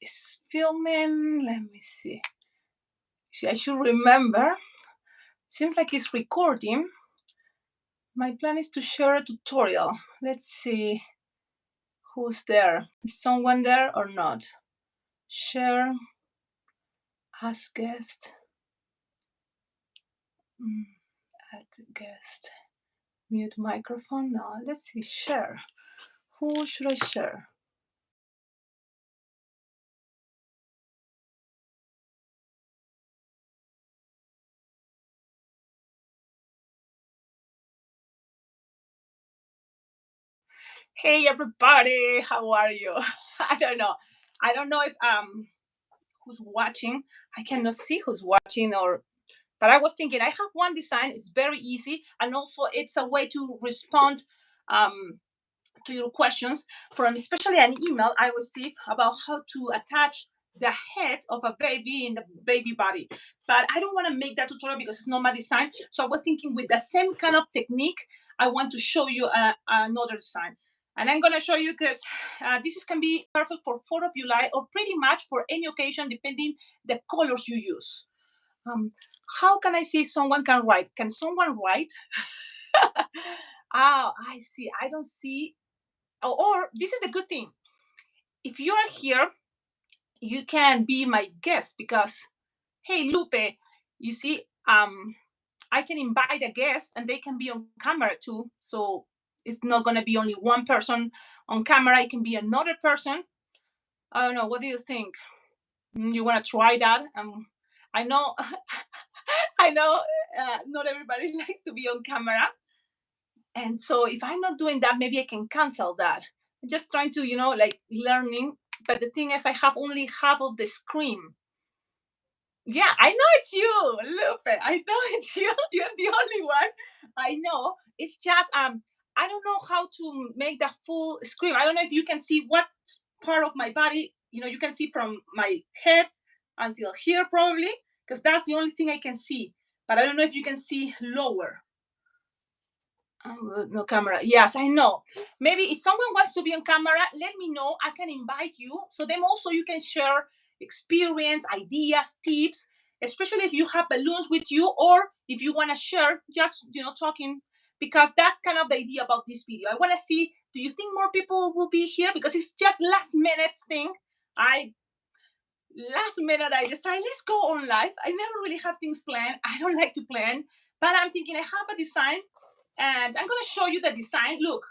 It's filming. Let me see. I should remember. Seems like it's recording. My plan is to share a tutorial. Let's see who's there. Is someone there or not? Share, ask guest, add guest, mute microphone. No, let's see, share. Who should I share? Hey everybody, how are you? I don't know. I don't know if who's watching. I cannot see who's watching or but I was thinking I have one design, it's very easy, and also it's a way to respond to your questions from especially an email I received about how to attach the head of a baby in the baby body. But I don't want to make that tutorial because it's not my design. So I was thinking with the same kind of technique, I want to show you another design. And I'm going to show you because this can be perfect for 4th of July or pretty much for any occasion, depending the colors you use. How can I see if someone can write? Can someone write? I see. I don't see. Or this is a good thing. If you are here, you can be my guest because, hey, Lupe, you see, I can invite a guest and they can be on camera too. So it's not going to be only one person on camera. It can be another person. I don't know. What do you think? You want to try that? I know, I know, not everybody likes to be on camera. And so if I'm not doing that, maybe I can cancel that. I'm just trying to, like learning. But the thing is, I have only half of the screen. Yeah, I know it's you, Lupe. I know it's you. You're the only one. I know. It's just I don't know how to make that full screen. I don't know if you can see what part of my body. You can see from my head until here probably, because that's the only thing I can see. But I don't know if you can see lower. Oh, no camera. Yes, I know. Maybe if someone wants to be on camera, let me know. I can invite you. So then also you can share experience, ideas, tips, especially if you have balloons with you or if you want to share just, talking, because that's kind of the idea about this video. I want to see, do you think more people will be here? Because it's just last minute thing. Last minute I decide, let's go on live. I never really have things planned. I don't like to plan, but I'm thinking I have a design and I'm going to show you the design. Look,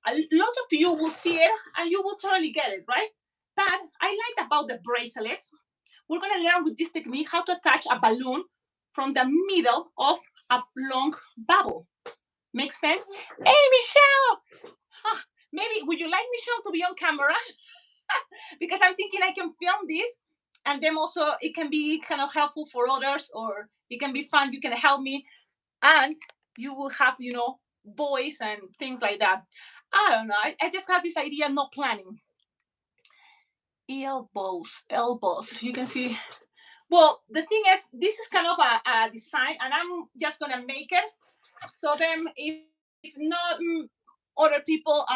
a lot of you will see it and you will totally get it, right? But I like about the bracelets. We're going to learn with this technique how to attach a balloon from the middle of a long bubble. Makes sense? Hey, Michelle! Maybe, would you like Michelle to be on camera? Because I'm thinking I can film this and then also it can be kind of helpful for others or it can be fun. You can help me and you will have, voice and things like that. I don't know. I just had this idea, not planning. Elbows. You can see. Well, the thing is, this is kind of a design, and I'm just gonna make it. So then, if not other people,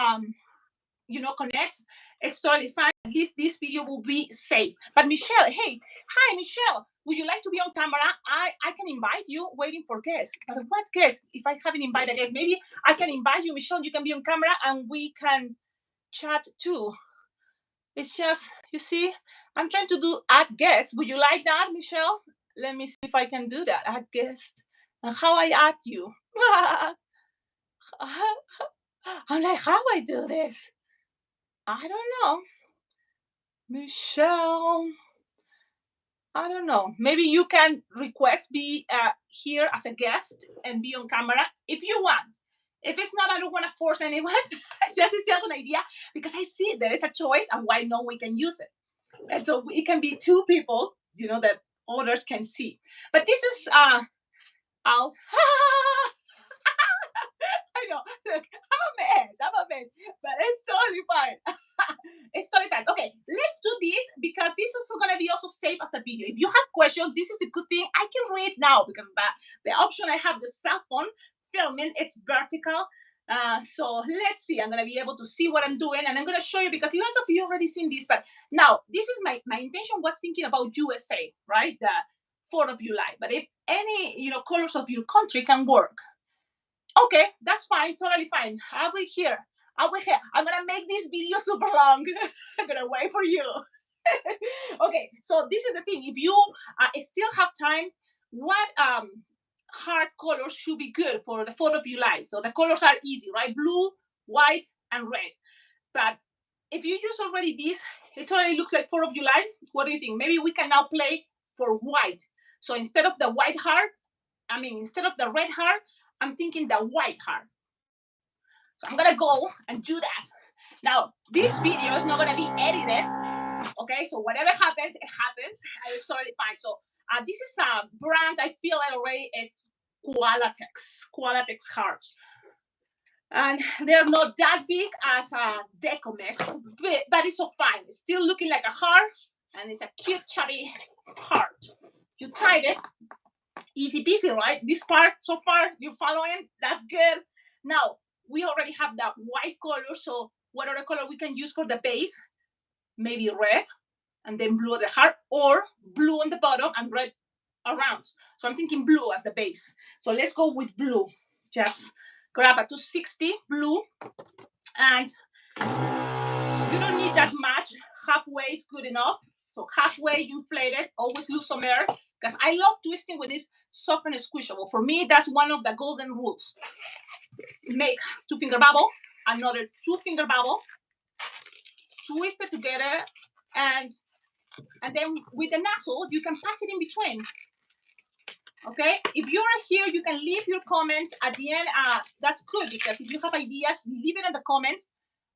connect, it's totally fine. At least this video will be safe. But Michelle, hey, hi, Michelle. Would you like to be on camera? I can invite you, waiting for guests. But what guests? If I haven't invited guests, maybe I can invite you, Michelle. You can be on camera and we can chat too. It's just, you see, I'm trying to do add guests. Would you like that, Michelle? Let me see if I can do that. Add guest. And how I add you. I'm like, how I do this? I don't know. Michelle. I don't know. Maybe you can request be here as a guest and be on camera if you want. If it's not, I don't want to force anyone. It's just an idea because I see there is a choice and why not we can use it. And so it can be two people, that others can see. But this is out. I know. Look, I'm a mess. But it's totally fine. It's totally fine. Okay, let's do this because this is also gonna be also safe as a video. If you have questions, this is a good thing. I can read now because the option I have the cell phone filming, it's vertical. So let's see. I'm gonna be able to see what I'm doing, and I'm gonna show you because lots of you already seen this. But now this is my intention was thinking about USA, right? The 4th of July. But if any colors of your country can work, okay, that's fine, totally fine. I'll be here. I'll be here. I'm gonna make this video super long. I'm gonna wait for you. Okay, so this is the thing. If you still have time, what hard colors should be good for the 4th of July? So the colors are easy, right? Blue, white, and red. But if you use already this, it totally looks like 4th of July. What do you think? Maybe we can now play for white. So instead of the white heart, instead of the red heart, I'm thinking the white heart. So I'm gonna go and do that. Now, this video is not gonna be edited. Okay, so whatever happens, it happens. It's totally fine. So this is a brand I feel like already is Qualatex hearts. And they're not that big as a Decomex, but it's so fine. It's still looking like a heart, and it's a cute, chubby heart. You tried it. Easy peasy, right? This part so far, you're following? That's good. Now, we already have that white color, so what other color we can use for the base? Maybe red, and then blue at the heart, or blue on the bottom and red around. So I'm thinking blue as the base. So let's go with blue. Just grab a 260 blue, and you don't need that much. Halfway is good enough. So halfway you inflate it, always lose some air, because I love twisting when it's soft and squishable. For me, that's one of the golden rules. Make 2-finger bubble, another 2-finger bubble, twist it together, and then with the nozzle, you can pass it in between. Okay, if you're here, you can leave your comments at the end. That's good, because if you have ideas, leave it in the comments.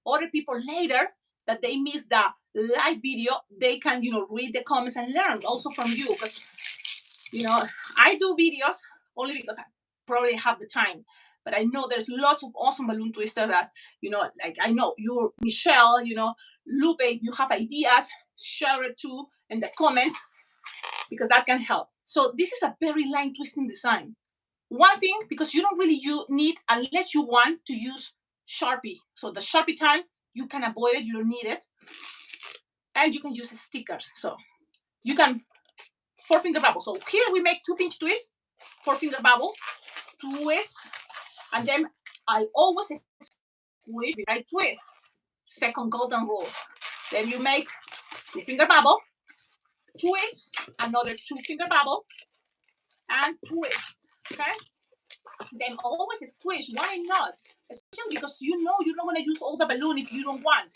Other people later that they miss the live video, they can read the comments and learn also from you, because I do videos only because I probably have the time, but I know there's lots of awesome balloon twisters that like I know you're Michelle, Lupe. If you have ideas, share it too in the comments, because that can help. So this is a very line twisting design. One thing, because you don't really need, unless you want to use Sharpie. So the Sharpie time, you can avoid it, you don't need it. And you can use stickers. So you can 4-finger bubble. So here we make 2-pinch twists, 4-finger bubble, twist, and then I always squish, I twist. Second golden rule. Then you make 2-finger bubble, twist, another 2-finger bubble, and twist. Okay? Then always squish. Why not? Especially because you're not going to use all the balloon if you don't want.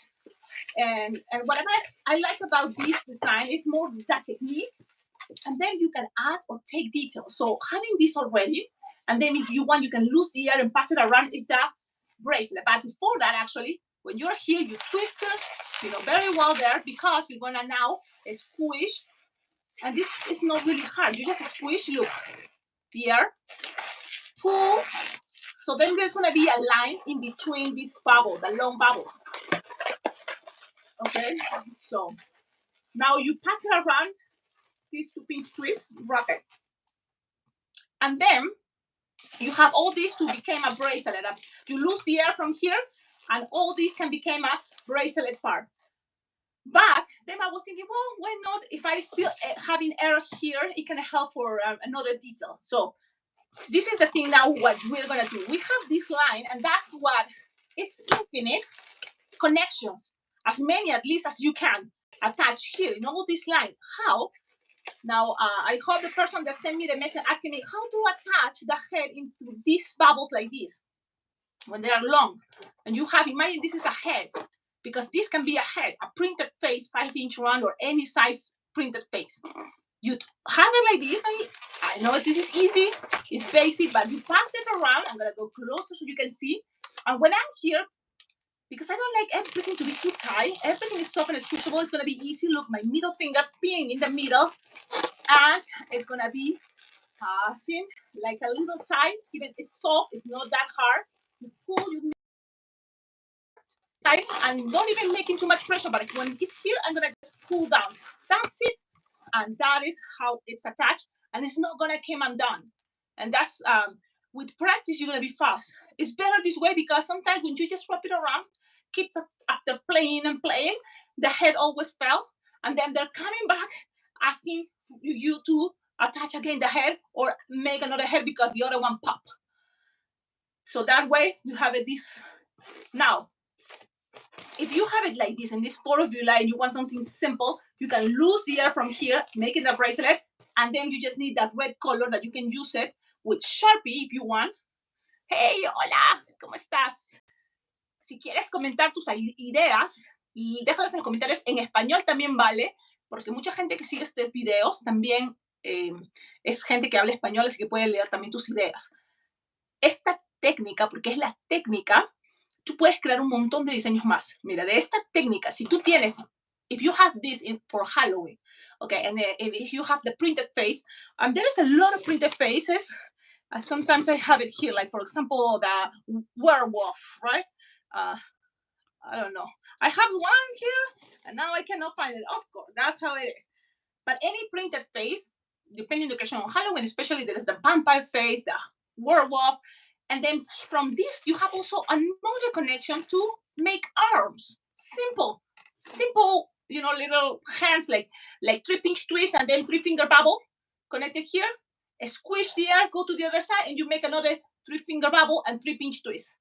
And whatever I like about this design is more that technique. And then you can add or take details. So having this already, and then if you want, you can lose the air and pass it around, is the bracelet. But before that, actually, when you're here, you twist it, very well there, because you're gonna now squish. And this is not really hard. You just squish, look, the air, pull. So then there's gonna be a line in between this bubble, the long bubbles. Okay, so now you pass it around, these 2-pinch twists, wrap it. And then you have all these to become a bracelet. You lose the air from here, and all these can become a bracelet part. But then I was thinking, well, why not? If I still having air here, it can help for another detail. So this is the thing now, what we're going to do. We have this line, and that's what is infinite connections. As many, at least, as you can attach here in all this line. How? Now, I hope the person that sent me the message asking me how to attach the head into these bubbles like this when they are long. And you have, imagine this is a head, because this can be a head, a printed face, 5-inch round, or any size printed face. You have it like this. I know this is easy, it's basic, but you pass it around. I'm going to go closer so you can see. And when I'm here, because I don't like everything to be too tight, everything is soft and squishable, it's going to be easy. Look, my middle finger being in the middle, and it's going to be passing like a little tight. Even it's soft, it's not that hard. You pull, you tight, and don't even making too much pressure, but when it's here, I'm going to just pull down. That's it. And that is how it's attached, and it's not going to come undone. And that's, with practice, you're going to be fast. it's better this way because sometimes when you just wrap it around, kids after playing and playing, the head always fell, and then they're coming back asking you to attach again the head or make another head because the other one popped. So that way you have it this. Now, if you have it like this in this 4th of July and you want something simple, you can lose the air from here, make it a bracelet, and then you just need that red color that you can use it with Sharpie if you want. Hey, hola, ¿cómo estás? Si quieres comentar tus ideas, déjalas en los comentarios. En español también vale, porque mucha gente que sigue estos videos también es gente que habla español, así que puede leer también tus ideas. Esta técnica, porque es la técnica, tú puedes crear un montón de diseños más. Mira, de esta técnica, si tú tienes, if you have this for Halloween, okay, and if you have the printed face, and there is a lot of printed faces. Sometimes I have it here, like for example, the werewolf, right? I don't know. I have one here, and now I cannot find it. Of course, that's how it is. But any printed face, depending on the occasion on Halloween, especially there is the vampire face, the werewolf, and then from this you have also another connection to make arms. Simple, little hands like 3-pinch twist and then 3-finger bubble connected here. Squish the air, go to the other side, and you make another 3-finger bubble and 3-pinch twist.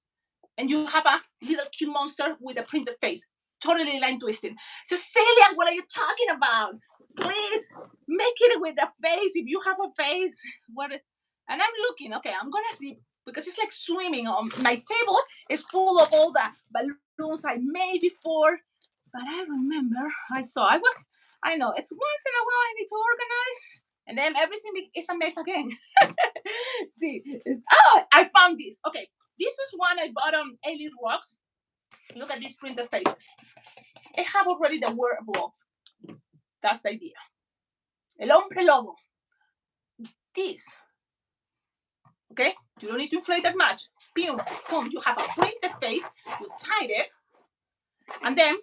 And you have a little cute monster with a printed face. Totally line twisting. Cecilia, what are you talking about? Please make it with a face. If you have a face, what? And I'm looking. Okay, I'm gonna see because it's like swimming. My table is full of all the balloons I made before. But I remember I know it's once in a while I need to organize, and then everything is a mess again. See, I found this. Okay, this is one I bought on Alien Rocks. Look at these printed faces. I have already the werewolf. That's the idea. El hombre lobo. This. Okay? You don't need to inflate that much. Boom, boom. You have a printed face. You tied it. And then,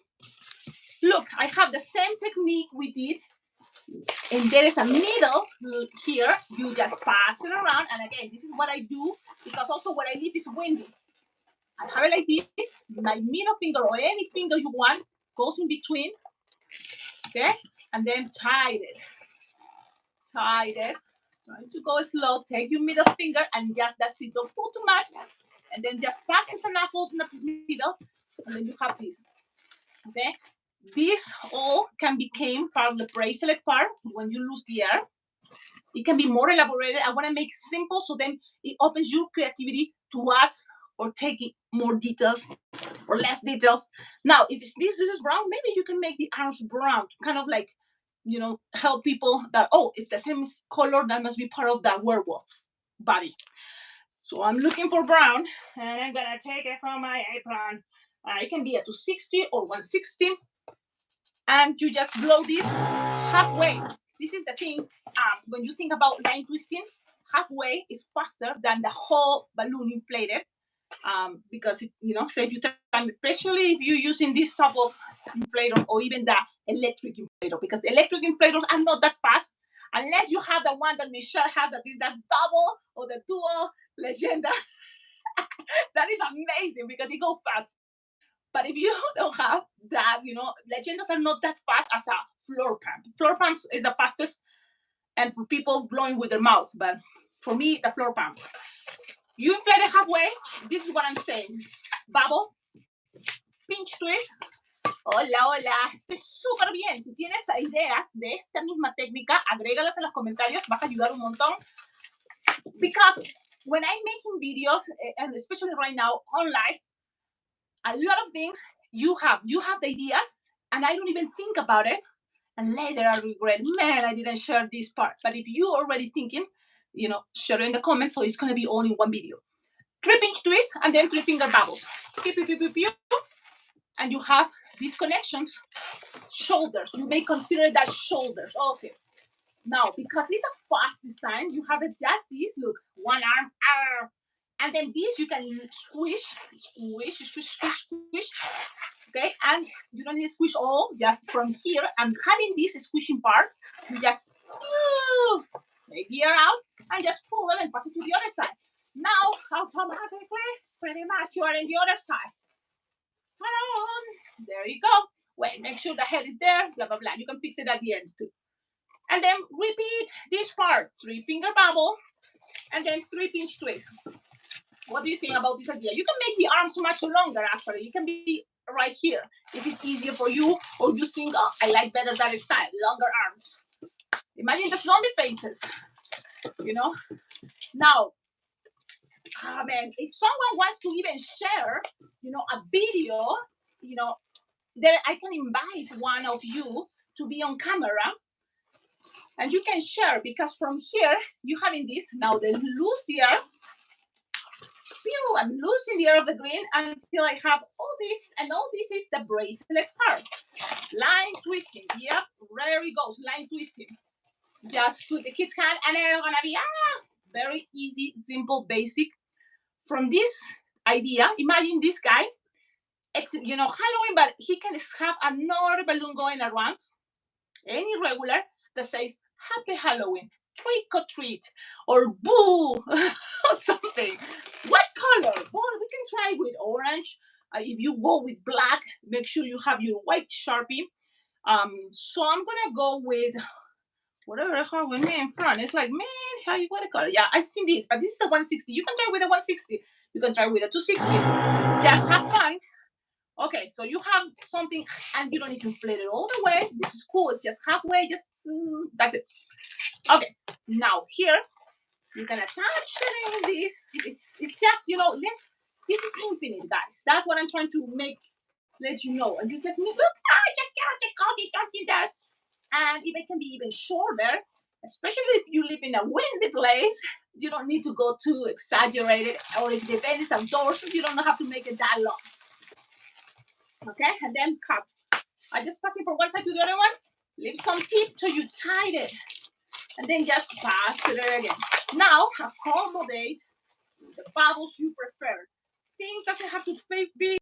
look, I have the same technique we did. And there is a needle here. You just pass it around. And again, this is what I do because also where I live is windy. I have it like this. My middle finger or any finger you want goes in between. Okay? And then tied it. Trying to go slow. Take your middle finger and just that's it. Don't pull too much. And then just pass it the nozzle in the middle. And then you have this. Okay? This all can become part of the bracelet part when you lose the air. It can be more elaborated. I want to make simple so then it opens your creativity to add or take more details or less details. Now, if this is brown, maybe you can make the arms brown, kind of like, help people that, it's the same color, that must be part of that werewolf body. So I'm looking for brown, and I'm going to take it from my apron. It can be a 260 or 160. And you just blow this halfway. This is the thing, when you think about line twisting, halfway is faster than the whole balloon inflated. Because it, save you time, especially if you're using this type of inflator or even the electric inflator, because the electric inflators are not that fast unless you have the one that Michelle has, that is that double or the dual Legenda. That is amazing because it goes fast. But if you don't have that, Legendas are not that fast as a floor pump. Floor pumps is the fastest, and for people blowing with their mouth. But for me, the floor pump. You inflate it halfway. This is what I'm saying. Bubble, pinch twist. Hola, hola. Estoy súper bien. Si tienes ideas de esta misma técnica, agrégalas en los comentarios. Vas a ayudar un montón. Because when I'm making videos, and especially right now on live, a lot of things you have the ideas, and I don't even think about it. And later I regret, man, I didn't share this part. But if you're already thinking, share it in the comments, so it's going to be all in one video. 3-pinch twist and then 3-finger bubbles. And you have these connections. Shoulders. You may consider that shoulders. Okay. Now, because it's a fast design, you have it just this. Look, one arm. And then this, you can squish. Okay, and you don't need to squish all, just from here. And having this squishing part, you just take the air out and just pull it and pass it to the other side. Now, automatically, Pretty much, you are in the other side. There you go. Wait, make sure the head is there, blah, blah, blah. You can fix it at the end too. And then repeat this part. 3-finger bubble, and then 3 pinch twists. What do you think about this idea? You can make the arms much longer, actually. You can be right here if it's easier for you, or you think, oh, I like better that style, longer arms. Imagine the zombie faces, you know? Now, man, if someone wants to even share, a video, then I can invite one of you to be on camera, and you can share, because from here, you having this, now the loose the air, I'm losing the air of the green until I have all this, and all this is the bracelet part. Line twisting, yep, there it goes, line twisting. Just put the kid's hand, and it's gonna be very easy, simple, basic. From this idea, imagine this guy, it's Halloween, but he can have another balloon going around, any regular, that says Happy Halloween, trick or treat, or boo, or something. What color? Well, we can try with orange. If you go with black, make sure you have your white Sharpie. So I'm gonna go with whatever I have with me in front. It's like, man, how you want to color? Yeah, I've seen this, but this is a 160. You can try with a 160. You can try with a 260. Just have fun. Okay, so you have something, and you don't need to inflate it all the way. This is cool. It's just halfway. Just that's it. Okay, now here you can attach it in this. It's just this is infinite, guys. That's what I'm trying to let you know. And you just need look. That. And if it can be even shorter, especially if you live in a windy place, you don't need to go too exaggerated. Or if the event is outdoors, you don't have to make it that long. Okay, and then cut. I just pass it from one side to the other one. Leave some tip till you tie it, and then just pass it again. Now accommodate the bubbles you prefer. Things doesn't have to be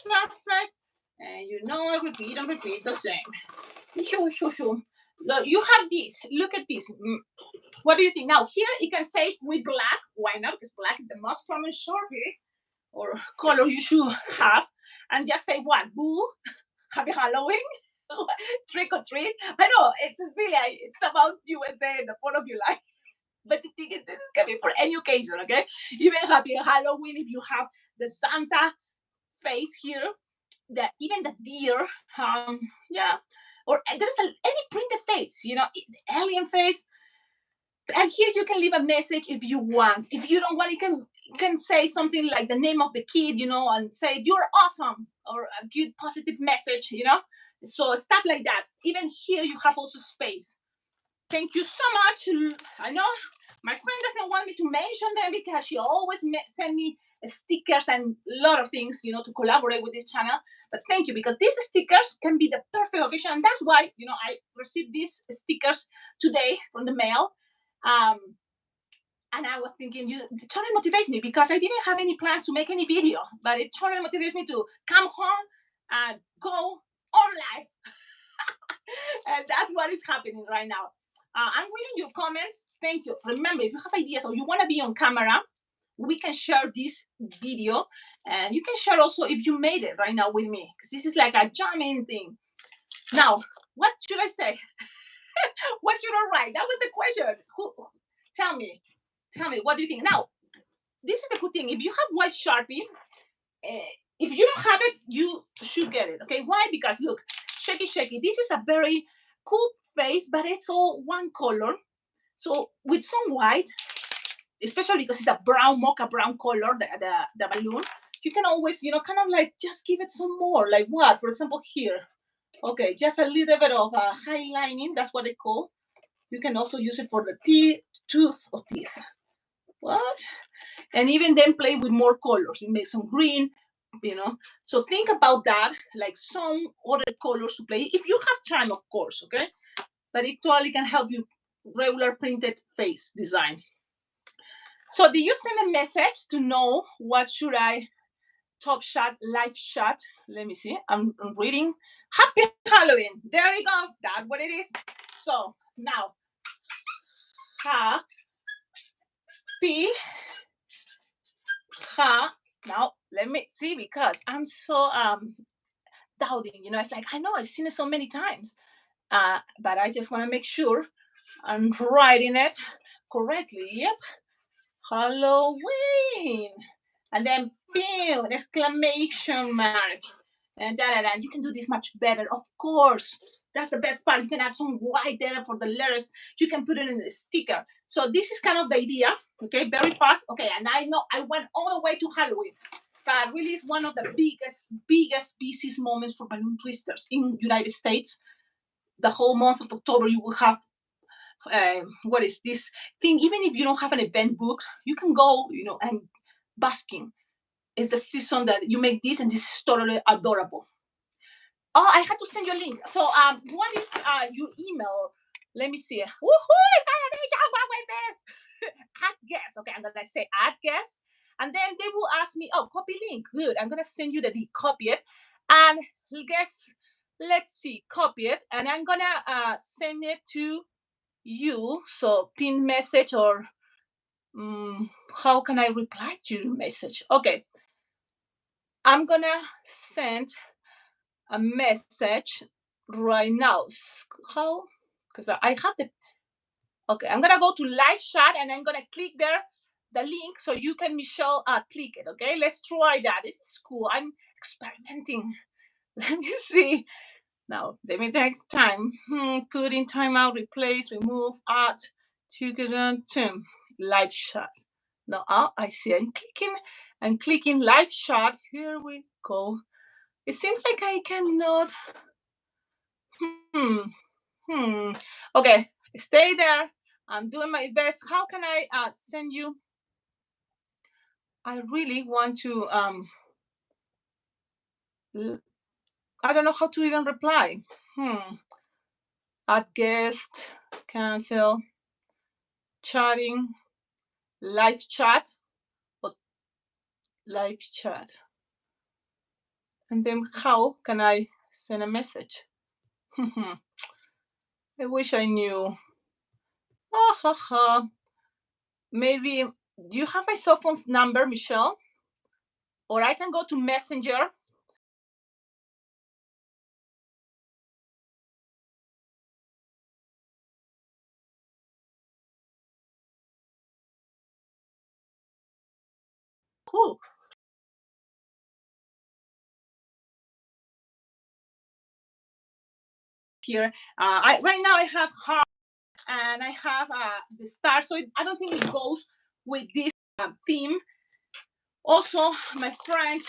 perfect, and repeat and repeat the same. Sure. Look, you have this. Look at this. What do you think? Now here it can say with black. Why not? Because black is the most common Sharpie or color you should have, and just say what? Boo, Happy Halloween, trick or treat. I know it's Cecilia. It's about USA, the 4th of July. But the thing is, this is coming for any occasion, okay? Even Happy Halloween if you have the Santa face here, even the deer, yeah, or there's any printed face, the alien face. And here you can leave a message if you want. If you don't want, you can say something like the name of the kid, and say you're awesome, or a good positive message, So stuff like that. Even here you have also space. Thank you so much. I know my friend doesn't want me to mention them because she always send me stickers and a lot of things, to collaborate with this channel. But thank you, because these stickers can be the perfect occasion. And that's why, I received these stickers today from the mail. And I was thinking, it totally motivates me, because I didn't have any plans to make any video, but it totally motivates me to come home and go on live. And that's what is happening right now. I'm reading your comments. Thank you. Remember, if you have ideas or you want to be on camera, we can share this video, and you can share also if you made it right now with me, because this is like a jamming thing. Now, what should I say? What should I write? That was the question. Tell me, what do you think? Now, this is the good thing. If you have white Sharpie, if you don't have it, you should get it. Okay, why? Because look, shaky. This is a very cool face, but it's all one color. So with some white, especially because it's a brown, mocha brown color, the balloon, you can always, kind of like just give it some more. Like what? For example, here. Okay, just a little bit of highlighting. That's what they call. You can also use it for the tooth of teeth. What? And even then play with more colors. You make some green, So think about that, like some other colors to play. If you have time, of course, okay? But it totally can help you regular printed face design. So did you send a message to know what should I top shot, live shot? Let me see. I'm reading. Happy Halloween. There it goes. That's what it is. So now, happy Now let me see, because I'm so doubting. It's like, I know I've seen it so many times, but I just want to make sure I'm writing it correctly. Yep, Halloween, and then boom, exclamation mark, and da da da. You can do this much better, of course. That's the best part. You can add some white there for the letters. You can put it in a sticker. So this is kind of the idea. Okay, very fast. Okay, and I know I went all the way to Halloween, but really it's one of the biggest, busiest moments for balloon twisters in United States. The whole month of October, you will have what is this thing? Even if you don't have an event booked, you can go, and basking. It's the season that you make this, and this is totally adorable. Oh, I had to send you a link. So, what is your email? Let me see. Woohoo! It's gonna be add guest. Okay, I'm gonna say add guest, and then they will ask me, oh, copy link. Good. I'm gonna send you the link. Copy it, and guess. Let's see. Copy it, and I'm gonna send it to you. So, pin message, or how can I reply to your message? Okay, I'm gonna send a message right now. How? Because I have the. Okay, I'm gonna go to live chat, and I'm gonna click there, the link, so you can, Michelle, click it. Okay, let's try that. This is cool. I'm experimenting. Let me see. Now, let me take time. Put in timeout, replace, remove, add, together, live chat. Now, I see. I'm clicking live chat. Here we go. It seems like I cannot. Okay, stay there. I'm doing my best. How can I send you? I really want to. I don't know how to even reply. Add guest, cancel, chatting, live chat, live chat. And then how can I send a message? I wish I knew. Maybe, do you have my cell phone's number, Michelle? Or I can go to Messenger. Cool. Here, right now I have heart, and I have the star, so I don't think it goes with this theme. Also, my friend,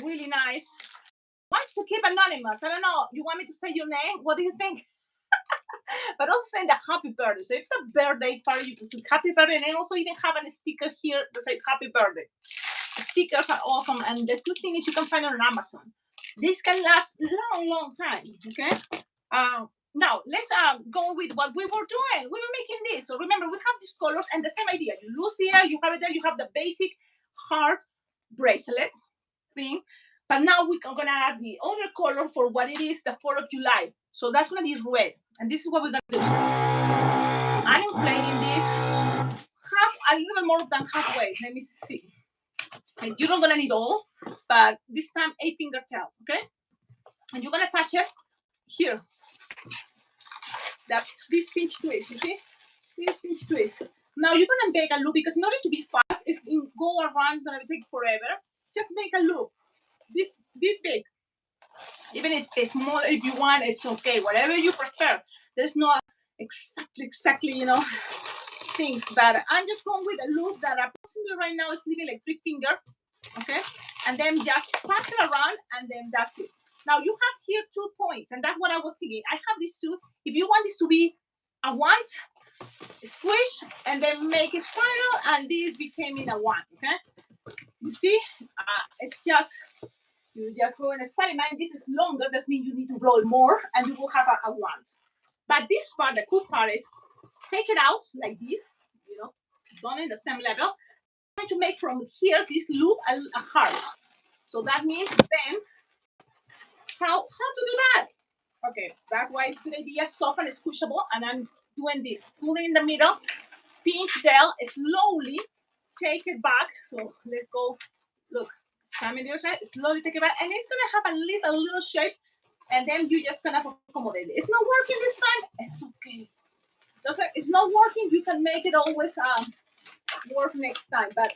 really nice, wants to keep anonymous. I don't know. You want me to say your name? What do you think? But also saying the happy birthday. So if it's a birthday party, you can say happy birthday, and also even have a sticker here that says happy birthday. The stickers are awesome, and the good thing is you can find it on Amazon. This can last long time. Okay. Now let's go with what we were doing. We were making this. So remember, we have these colors and the same idea. You lose the air, you have it there. You have the basic heart bracelet thing. But now we're gonna add the other color for what it is, the 4th of July. So that's gonna be red. And this is what we're gonna do. I'm inflating this a little more than halfway. Let me see. And you're not gonna need all, but this time 8-finger tail, okay? And you're gonna touch it here. This pinch twist, you see? This pinch twist. Now you're gonna make a loop, because in order to be fast, it's go around, it's gonna take forever. Just make a loop. This big. Even if it's smaller, if you want, it's okay. Whatever you prefer. There's no exactly, things. But I'm just going with a loop that approximately right now is leaving like 3-finger. Okay? And then just pass it around, and then that's it. Now you have here 2 points, and that's what I was thinking. I have these 2. If you want this to be a wand, squish, and then make a spiral, and this became in a wand. Okay? You see? It's just, you just go and experiment. This is longer. That means you need to blow it more, and you will have a wand. But this part, the cool part is, take it out like this, done in the same level. I'm going to make from here, this loop, a heart. So that means bend. How to do that? Okay, that's why it's a good idea, soft and squishable. And I'm doing this, pull in the middle, pinch down, slowly take it back. So let's go Look, it's coming the other side. Slowly take it back, and it's gonna have at least a little shape, and then you just kind of accommodate it. It's not working this time. It's okay. It's not working. You can make it always work next time, but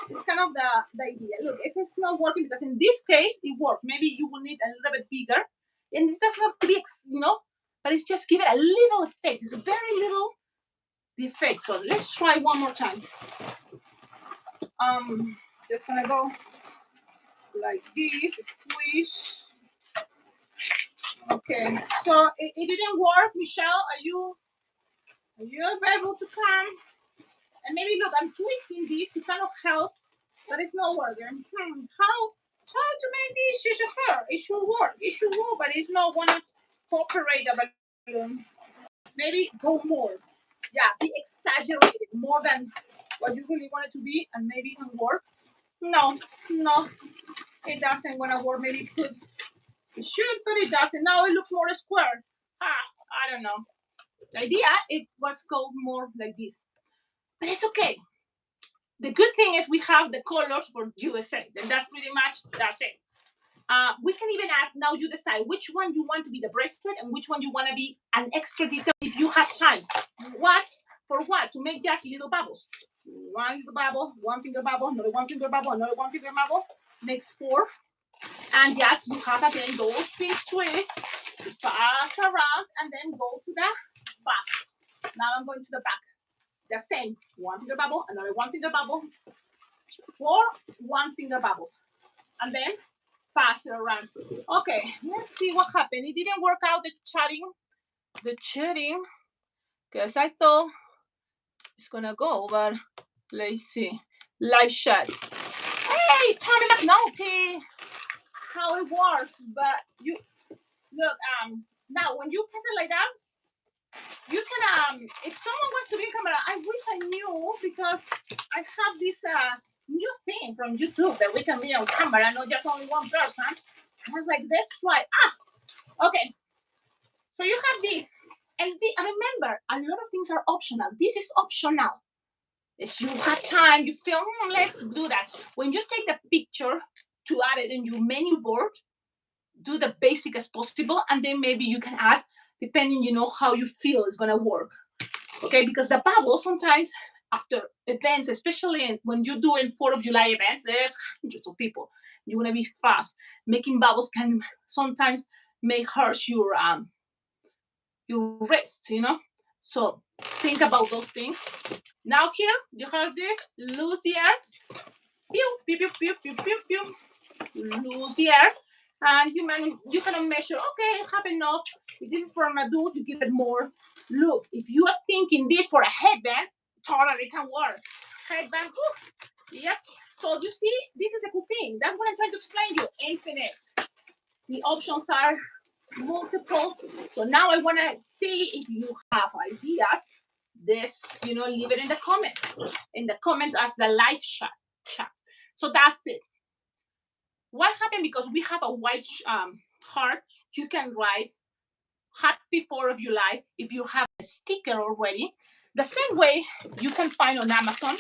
it's kind of the idea. Look, if it's not working, because in this case it worked. Maybe you will need a little bit bigger, and this doesn't have to be, but it's just give it a little effect. It's very little the effect. So let's try one more time. Just gonna go like this, squish. Okay, so it didn't work. Michelle, are you able to come? And maybe look, I'm twisting this to kind of help, but it's not working. How to make this? It should work. It should work, but it's not wanna cooperate the balloon. Maybe go more. Yeah, be exaggerated more than what you really want it to be, and maybe it can work. No, it doesn't wanna work. Maybe it should, but it doesn't. Now it looks more square. I don't know. The idea it was called more like this, but it's okay. The good thing is we have the colors for USA. Then that's it. We can even add, now you decide which one you want to be the bracelet and which one you want to be an extra detail if you have time. For what? To make just little bubbles. One little bubble, one finger bubble, another one finger bubble, another one finger bubble. Makes 4. And just you have again those pinch twists, pass around, and then go to the back. Now I'm going to the back. The same. One finger bubble, another one finger bubble. 4 one finger bubbles. And then pass it around. Okay, let's see what happened. It didn't work out the chatting, because I thought it's gonna go, but let's see. Live chat. Hey, Tommy McNulty. How it works, but you look, now when you press it like that, you can if someone wants to be in camera, I wish I knew, because I have this new thing from YouTube that we can be on camera, not just only one person. I was like, let's try. Okay. So you have this, and remember, a lot of things are optional. This is optional. If you have time, you feel, let's do that. When you take the picture to add it in your menu board, do the basic as possible, and then maybe you can add, depending, how you feel it's gonna work. Okay, because the bubble sometimes after events, especially when you're doing 4th of July events, there's hundreds of people. You want to be fast. Making bubbles can sometimes make hurt your wrist, So think about those things. Now here you have this, lose the air, pew, pew, pew, pew, pew, pew, pew. Lose the air, and you can measure. Okay, I have enough. If this is for an adult, you give it more. Look, if you are thinking this for a headband, totally can work. Headband, yep. So you see, this is a cool thing. That's what I'm trying to explain you. Infinite. The options are multiple. So now I want to see if you have ideas. This, leave it in the comments. In the comments as the live chat. So that's it. What happened, because we have a white heart, you can write Happy 4th of July if you have a sticker already. The same way you can find on Amazon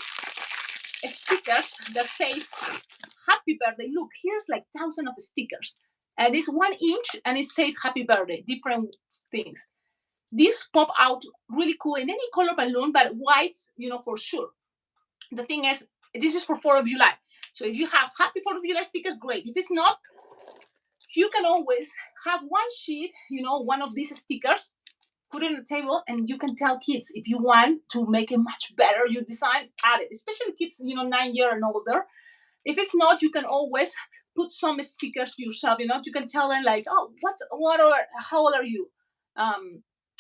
stickers that says Happy Birthday. Look, here's like thousands of stickers. And it's 1 inch and it says Happy Birthday, different things. These pop out really cool in any color balloon, but white, for sure. The thing is, this is for 4th of July. So if you have Happy 4th of July stickers, great. If it's not, you can always have one sheet, one of these stickers, put it on the table, and you can tell kids if you want to make it much better, your design, add it. Especially kids, 9 years and older. If it's not, you can always put some stickers yourself. You can tell them like, oh, how old are you?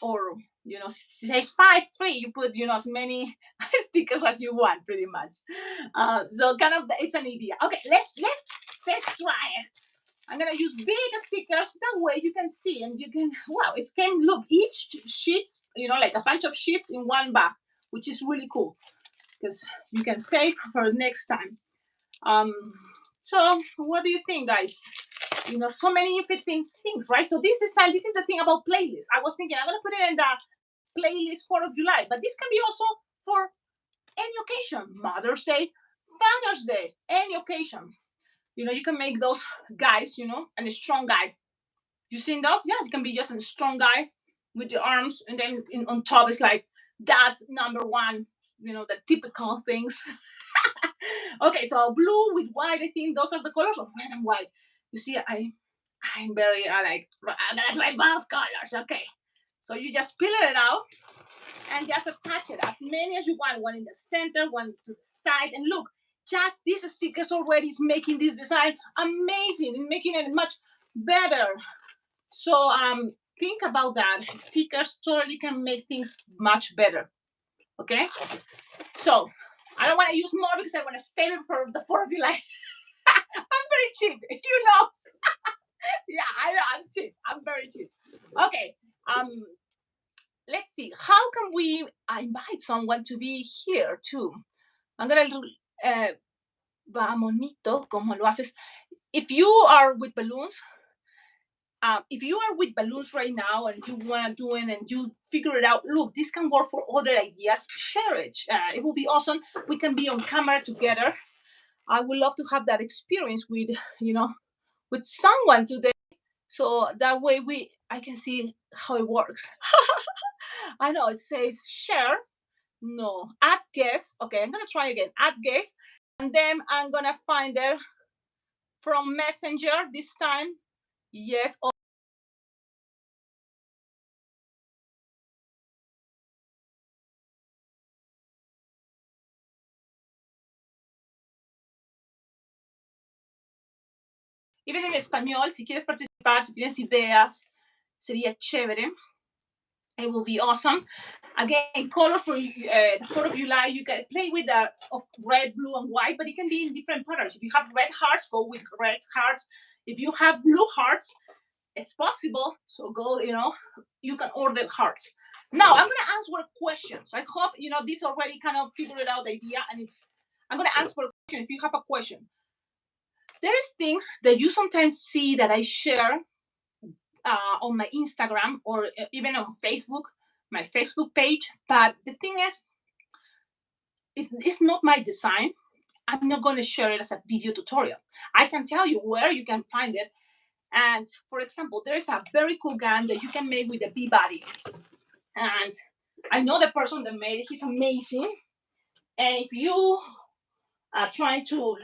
Or say 5, 3. You put as many stickers as you want, pretty much. So kind of it's an idea. Okay, let's try it. I'm gonna use big stickers. That way you can see, and you can, wow, it can look each sheets, like a bunch of sheets in one bag, which is really cool because you can save for next time. So what do you think, guys? So many things, right? So this is the thing about playlists. I was thinking I'm gonna put it in the playlist 4th of July, but this can be also for any occasion: Mother's Day, Father's Day, any occasion. You can make those guys, and a strong guy. You seen those? Yes, it can be just a strong guy with the arms, and then on top is like that number one, the typical things. Okay, so blue with white, I think those are the colors of red and white. You see, I'm very, I'm gonna try both colors, okay. So you just peel it out and just attach it as many as you want, one in the center, one to the side, and look, just these stickers already is making this design amazing and making it much better. So think about that. Stickers totally can make things much better. Okay. So I don't want to use more because I want to save it for the 4th of July. I'm very cheap, Yeah, I know I'm cheap. I'm very cheap. Okay. Let's see. How can we invite someone to be here too? I'm gonna va monito, como lo haces. If you are with balloons, right now and you want to do it and you figure it out, look, this can work for other ideas. Share it. It will be awesome. We can be on camera together. I would love to have that experience with with someone today, so that way I can see how it works. I know it says share. No, add guest. Okay, I'm gonna try again. Add guest, and then I'm gonna find it from Messenger this time. Yes. Even en español, si quieres participar, si tienes ideas, sería chévere. It will be awesome. Again, color for the 4th of July, you can play with the of red, blue, and white, but it can be in different patterns. If you have red hearts, go with red hearts. If you have blue hearts, it's possible. So go, you can order hearts. Now I'm gonna answer questions. I hope this already kind of figured out the idea. And if I'm gonna answer a question, if you have a question, there is things that you sometimes see that I share on my Instagram or even on Facebook, my Facebook page. But the thing is, if it's not my design, I'm not going to share it as a video tutorial. I can tell you where you can find it. And for example, there's a very cool gun that you can make with a bee body. And I know the person that made it, he's amazing. And if you are trying to,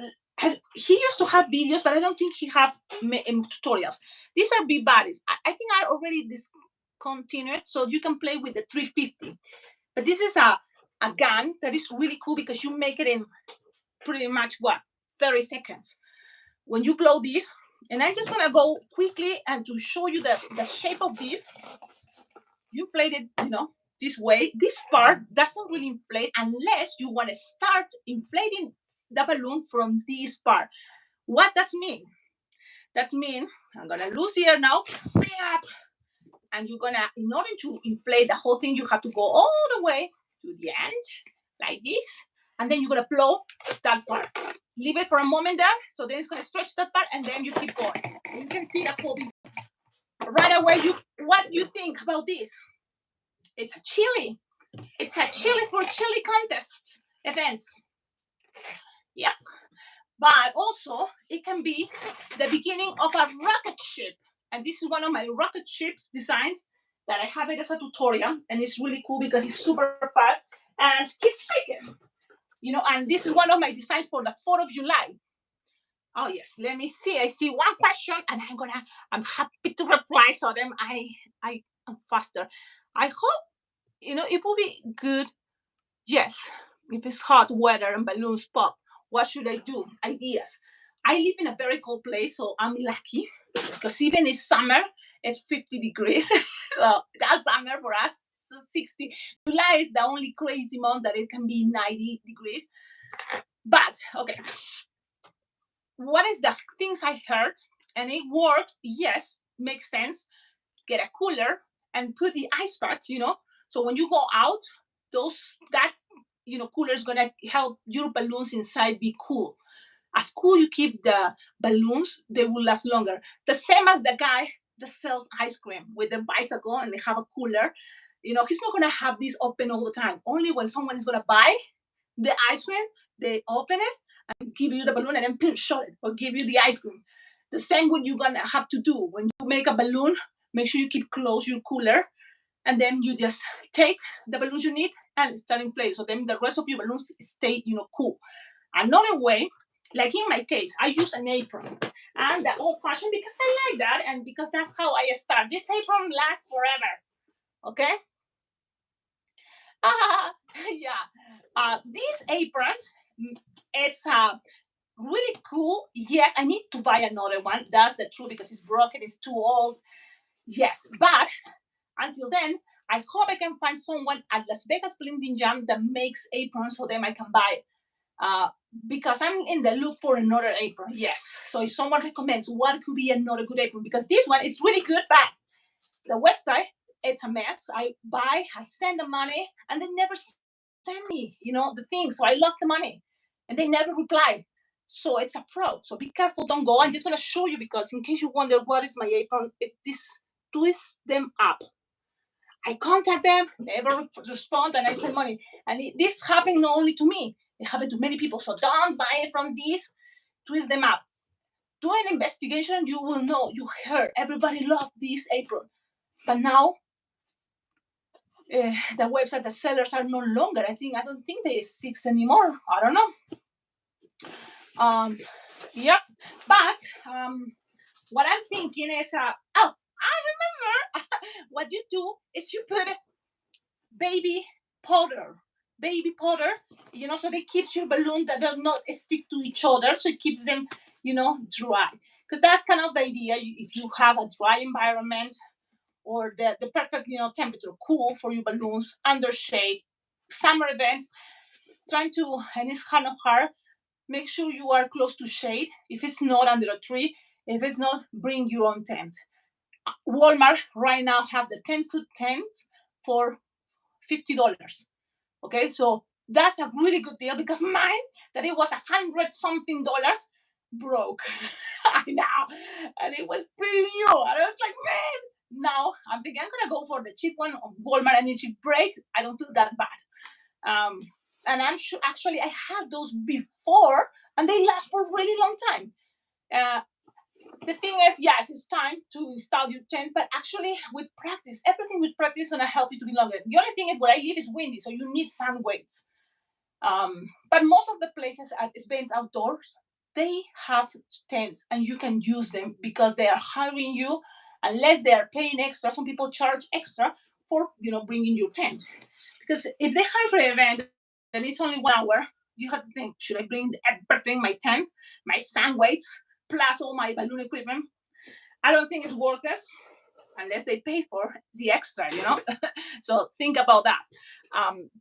he used to have videos, but I don't think he have tutorials. These are bee bodies. I think I already discontinued, so you can play with the 350. But this is a gun that is really cool because you make it in pretty much 30 seconds. When you blow this, and I'm just gonna go quickly and to show you the shape of this. You inflate it, this way. This part doesn't really inflate unless you want to start inflating the balloon from this part. What does mean? That means I'm gonna lose here now. And you're gonna, in order to inflate the whole thing, you have to go all the way to the end, like this, and then you're gonna blow that part. Leave it for a moment there, so then it's gonna stretch that part, and then you keep going. And you can see the whole video. Right away, what do you think about this? It's a chili. It's a chili for chili contests events. Yep. But also, it can be the beginning of a rocket ship. And this is one of my rocket ships designs that I have it as a tutorial. And it's really cool because it's super fast and kids like it. And this is one of my designs for the 4th of July. Oh, yes. Let me see. I see one question and I'm happy to reply. So then I am faster. I hope, it will be good. Yes. If it's hot weather and balloons pop, what should I do? Ideas. I live in a very cold place, so I'm lucky because even in summer, it's 50 degrees. So that's summer for us, 60. July is the only crazy month that it can be 90 degrees. But, okay. What is the things I heard? And it worked. Yes, makes sense. Get a cooler and put the ice packs, So when you go out, cooler is gonna help your balloons inside be cool. As cool you keep the balloons, they will last longer. The same as the guy that sells ice cream with the bicycle and they have a cooler. He's not gonna have this open all the time. Only when someone is gonna buy the ice cream, they open it give you the balloon and then pin shut it, or give you the ice cream. The same what you're gonna have to do when you make a balloon. Make sure you keep close your cooler, and then you just take the balloons you need and start inflating. So then the rest of your balloons stay, cool. Another way, like in my case, I use an apron, and the old fashioned because I like that, and because that's how I start. This apron lasts forever. Okay. Yeah. This apron, it's really cool. Yes, I need to buy another one. That's the truth because it's broken. It's too old. Yes, but until then, I hope I can find someone at Las Vegas Blending Jam that makes aprons so then I can buy it. Because I'm in the look for another apron. Yes. So if someone recommends what could be another good apron, because this one is really good, but the website, it's a mess. I send the money, and they never send me, the thing. So I lost the money, and they never reply. So it's a fraud. So be careful. Don't go. I'm just going to show you because in case you wonder what is my apron, it's this twist them up. I contact them, never respond, and I send money. And this happened not only to me, it happened to many people. So don't buy it from these, twist them up. Do an investigation, you will know. You heard everybody loved this apron. But now, the website, the sellers are no longer. I don't think they exist anymore. I don't know. Yeah. But what I'm thinking is, I remember what you do is you put baby powder, so they keeps your balloon that does not stick to each other, so it keeps them, dry. Because that's kind of the idea. If you have a dry environment or the perfect, temperature, cool for your balloons, under shade, summer events, and it's kind of hard, make sure you are close to shade. If it's not under a tree, if it's not, bring your own tent. Walmart right now have the 10-foot tent for $50. Okay, so that's a really good deal because mine, that it was $100-something, broke. I know, and it was pretty new. And I was like, man, now I'm thinking I'm gonna go for the cheap one on Walmart, and if it breaks, I don't feel that bad. And I'm sure actually I had those before, and they last for a really long time. The thing is, yes, it's time to install your tent, but actually with practice, everything with practice is going to help you to be longer. The only thing is where I live is windy, so you need sun weights. But most of the places at events outdoors, they have tents and you can use them because they are hiring you unless they are paying extra. Some people charge extra for, bringing your tent. Because if they hire for an event and it's only 1 hour, you have to think, should I bring everything, my tent, my sun weights, plus all my balloon equipment? I don't think it's worth it unless they pay for the extra, So think about that.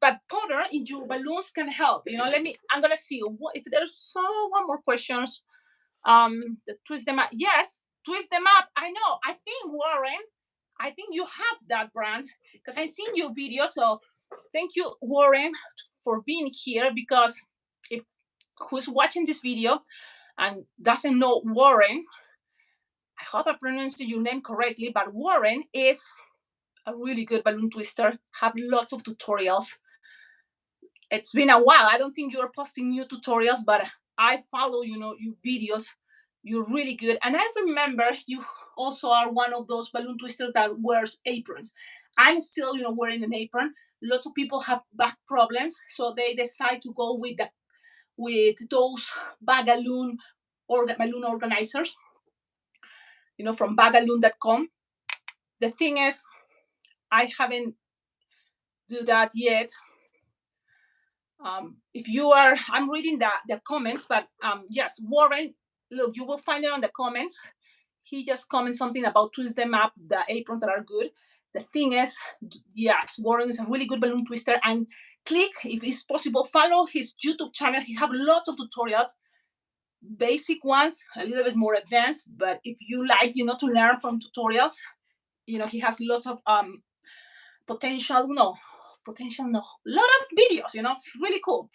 But powder in your balloons can help. I'm gonna see if there's one more questions. The twist them up. Yes, twist them up. I know. I think Warren, you have that brand because I've seen your video. So thank you, Warren, for being here. Because if who's watching this video and doesn't know Warren, I hope I pronounced your name correctly, but Warren is a really good balloon twister, have lots of tutorials. It's been a while. I don't think you're posting new tutorials, but I follow, your videos. You're really good. And I remember you also are one of those balloon twisters that wears aprons. I'm still, wearing an apron. Lots of people have back problems, so they decide to go with those balloon organizers, from bagaloon.com. The thing is, I haven't do that yet. If you are, I'm reading the comments, but yes, Warren, look, you will find it on the comments. He just comments something about twist them up, the aprons that are good. The thing is, yes, Warren is a really good balloon twister, and click, if it's possible, follow his YouTube channel. He have lots of tutorials, basic ones, a little bit more advanced, but if you like, to learn from tutorials, he has lots of a lot of videos, really cool.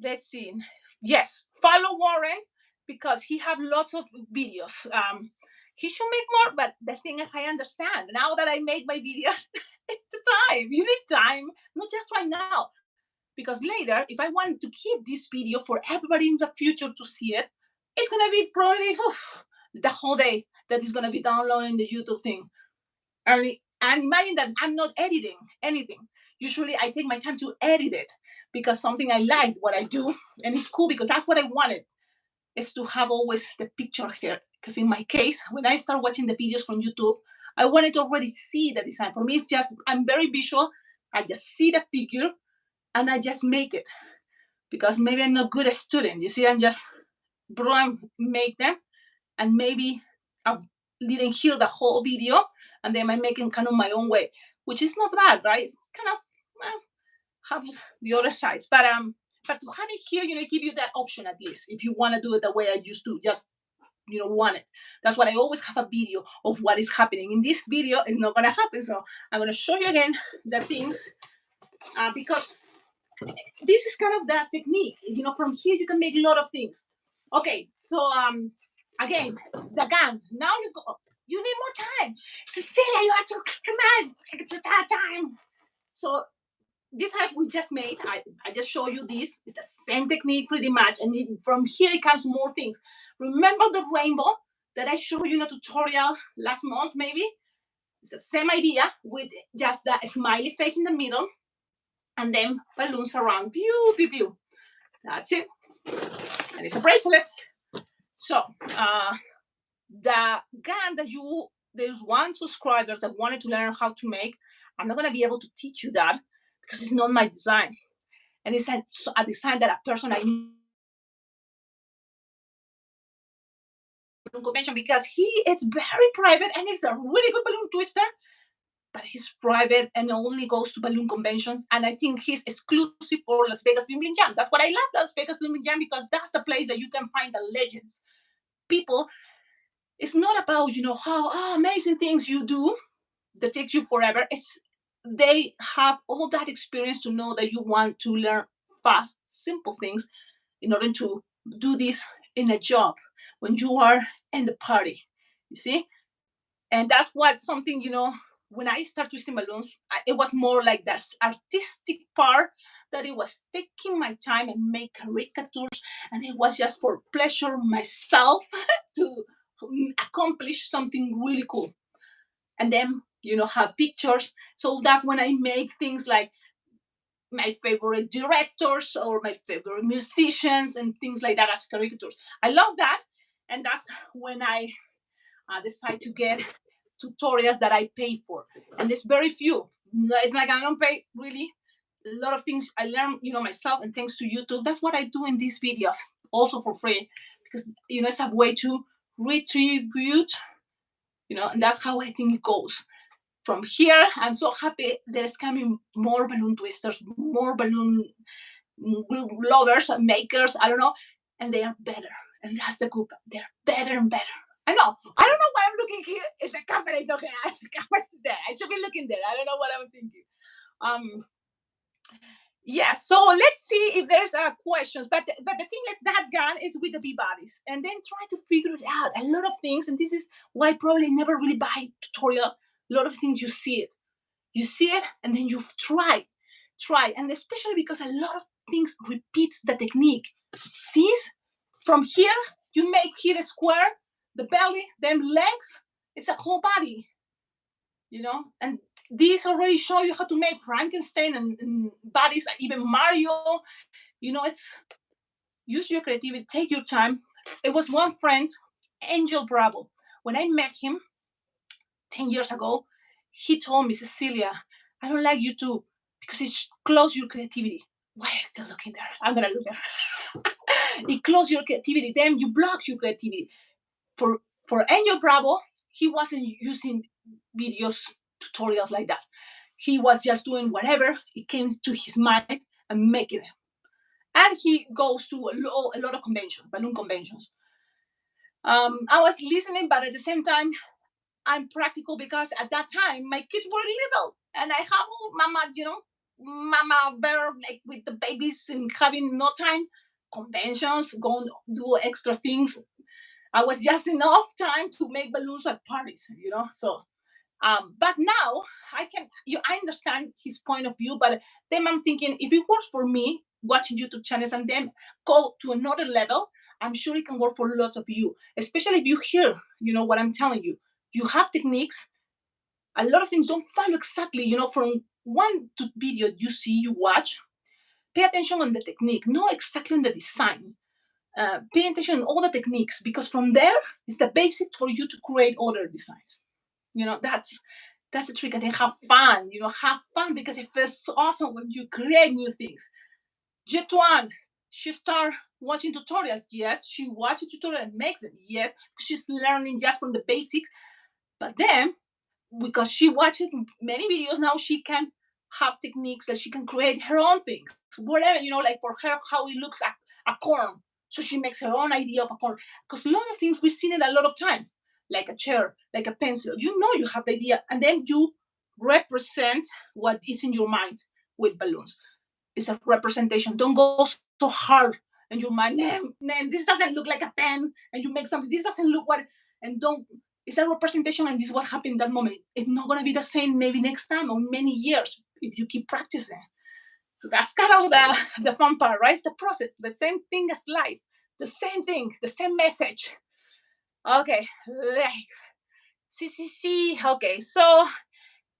Let's see. Yes, follow Warren because he have lots of videos. He should make more, but the thing is, I understand now that I make my videos. It's the time. You need time, not just right now. because later, if I want to keep this video for everybody in the future to see it, it's gonna be probably the whole day that is gonna be downloading the YouTube thing. And imagine that I'm not editing anything. Usually I take my time to edit it because something I like what I do, and it's cool because that's what I wanted, is to have always the picture here. Because in my case, when I start watching the videos from YouTube, I wanted to already see the design. For me, it's just, I'm very visual. I just see the figure and I just make it. Because maybe I'm not good a student. You see, I'm just make them, and maybe I didn't hear the whole video, and then I'm making kind of my own way, which is not bad, right? It's kind of have the other sides, but to have it here, give you that option at least if you want to do it the way I used to, just want it. That's why I always have a video of what is happening. In this video, it's not gonna happen, so I'm gonna show you again the things because this is kind of that technique. From here you can make a lot of things. Okay, so again, the gun. Now let's go. Oh, you need more time, Cecilia. You have to come on. Take the time. So this hack we just made, I just show you this. It's the same technique pretty much, and from here it comes more things. Remember the rainbow that I showed you in a tutorial last month, maybe? It's the same idea with just the smiley face in the middle, and then balloons around. Pew, pew, pew. That's it. And it's a bracelet. So the gun that there's one subscriber that wanted to learn how to make. I'm not gonna be able to teach you that because it's not my design. And it's a design that a person I convention, because he is very private and he's a really good balloon twister, but he's private and only goes to balloon conventions. And I think he's exclusive for Las Vegas Bling Bling Jam. That's what I love, Las Vegas Bling Bling Jam, because that's the place that you can find the legends. People, it's not about how amazing things you do that takes you forever. They have all that experience to know that you want to learn fast, simple things in order to do this in a job when you are in the party. You see? And that's what something, when I started twisting balloons, it was more like that artistic part, that it was taking my time and make caricatures, and it was just for pleasure myself to accomplish something really cool. And then, have pictures. So that's when I make things like my favorite directors or my favorite musicians and things like that as caricatures. I love that. And that's when I decide to get tutorials that I pay for. And there's very few. It's like I don't pay really. A lot of things I learn, myself, and thanks to YouTube. That's what I do in these videos, also for free, because it's a way to retribute, and that's how I think it goes. From here, I'm so happy there's coming more balloon twisters, more balloon lovers, makers, I don't know, and they are better. And that's the good part. They're better and better. I don't know why I'm looking here. If the camera is not here, the camera is there. I should be looking there. I don't know what I'm thinking. Yeah, so let's see if there's questions. But the thing is, that gun is with the bee bodies, and then try to figure it out. A lot of things, and this is why I probably never really buy tutorials. A lot of things you see it, and then you try, and especially because a lot of things repeats the technique. This from here, you make here a square, the belly, then legs. It's a whole body, and these already show you how to make Frankenstein and bodies, even Mario. It's use your creativity, take your time. It was one friend, Angel Bravo. When I met him 10 years ago, he told me, Cecilia, I don't like you to, because it close your creativity. Why are you still looking there? I'm gonna look there. It close your creativity, then you block your creativity. For Angel Bravo, he wasn't using videos, tutorials like that. He was just doing whatever it came to his mind and making it. And he goes to a lot of conventions, balloon conventions. I was listening, but at the same time, I'm practical because at that time my kids were little, and I have mama bear, like with the babies and having no time. Conventions, going do extra things. I was just enough time to make balloons at parties, So But now I understand his point of view, but then I'm thinking if it works for me watching YouTube channels and then go to another level, I'm sure it can work for lots of you, especially if you hear, what I'm telling you. You have techniques. A lot of things don't follow exactly, from one to video you see, you watch. Pay attention on the technique, not exactly on the design. Pay attention on all the techniques because from there is the basic for you to create other designs. That's the trick. And then have fun. Have fun because it feels so awesome when you create new things. Jetuan, she start watching tutorials. Yes, she watches tutorial and makes them. Yes, she's learning just from the basics. But then, because she watches many videos now, she can have techniques that she can create her own things. Whatever, like for her, how it looks a corn. So she makes her own idea of a corn. Because a lot of things we've seen it a lot of times, like a chair, like a pencil. You have the idea, and then you represent what is in your mind with balloons. It's a representation. Don't go so hard in your mind. Man, this doesn't look like a pen, and you make something. This doesn't look what, and don't. It's a representation, and this is what happened in that moment. It's not gonna be the same maybe next time or many years if you keep practicing. So that's kind of the fun part, right? It's the process. The same thing as life. The same thing. The same message. Okay, life. See. Okay, so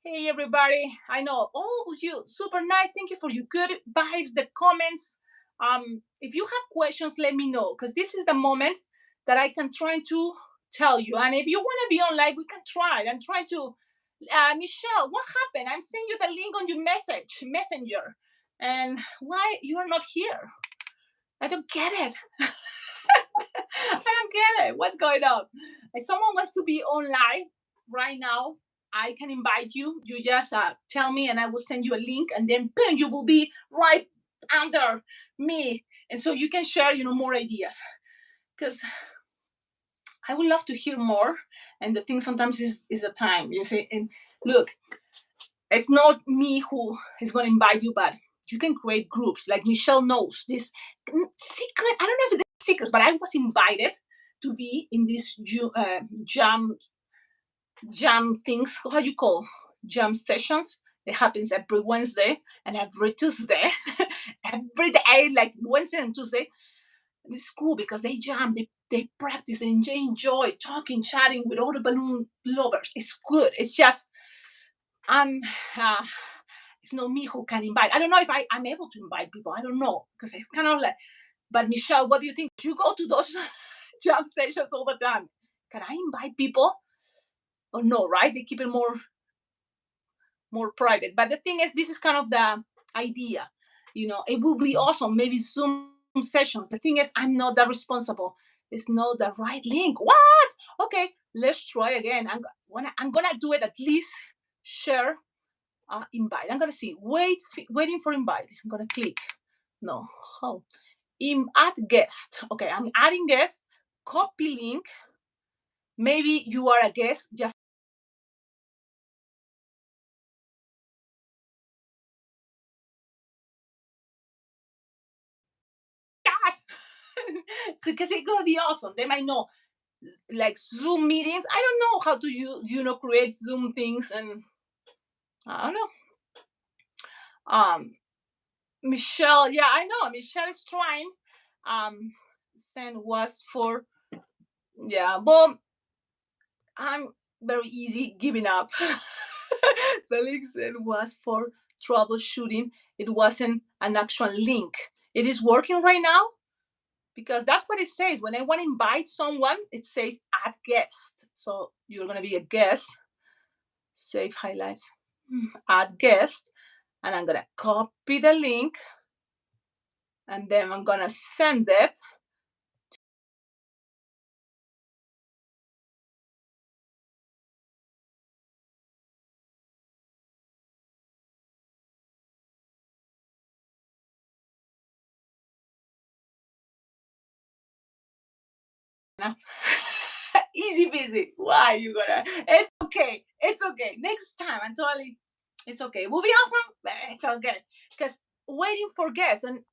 hey everybody, I know all of you super nice. Thank you for your good vibes, the comments. If you have questions, let me know because this is the moment that I can try to tell you. And if you want to be on live, we can try. I'm trying to. Michelle, what happened? I'm sending you the link on your messenger, and why you are not here? I don't get it. I don't get it. What's going on? If someone wants to be on live right now, I can invite you. You just tell me, and I will send you a link, and then boom, you will be right under me, and so you can share, more ideas. Because I would love to hear more, and the thing sometimes is the time. You see, and look, it's not me who is going to invite you, but you can create groups. Like Michelle knows this secret. I don't know if it's secret, but I was invited to be in this jam things. How you call jam sessions? It happens every Wednesday and every Tuesday, every day, like Wednesday and Tuesday. And it's cool because they jam, they practice, and they enjoy talking, chatting with all the balloon lovers. It's good. It's just I'm. It's not me who can invite. I don't know if I'm able to invite people. I don't know because it's kind of like. But Michelle, what do you think? You go to those jam sessions all the time. Can I invite people? Or no, right? They keep it more private. But the thing is, this is kind of the idea. It will be awesome. Maybe Zoom sessions. The thing is, I'm not that responsible. It's not the right link. What? Okay, let's try again. I'm gonna do it at least. Share invite. I'm gonna see. Waiting for invite. I'm gonna click. No. Oh. Add guest. Okay, I'm adding guest. Copy link. Maybe you are a guest. Just that. So because it's gonna be awesome. They might know like Zoom meetings. I don't know how to create Zoom things, and I don't know. Michelle, yeah, I know. Michelle is trying. Send was for but I'm very easy giving up. The link said was for troubleshooting. It wasn't an actual link. It is working right now because that's what it says. When I want to invite someone, it says add guest. So you're going to be a guest. Save highlights. Add guest. And I'm going to copy the link. And then I'm going to send it. Easy peasy. Why you gonna? It's okay. It's okay. Next time, I'm totally. It's okay. Will be awesome, but it's okay. Because waiting for guests and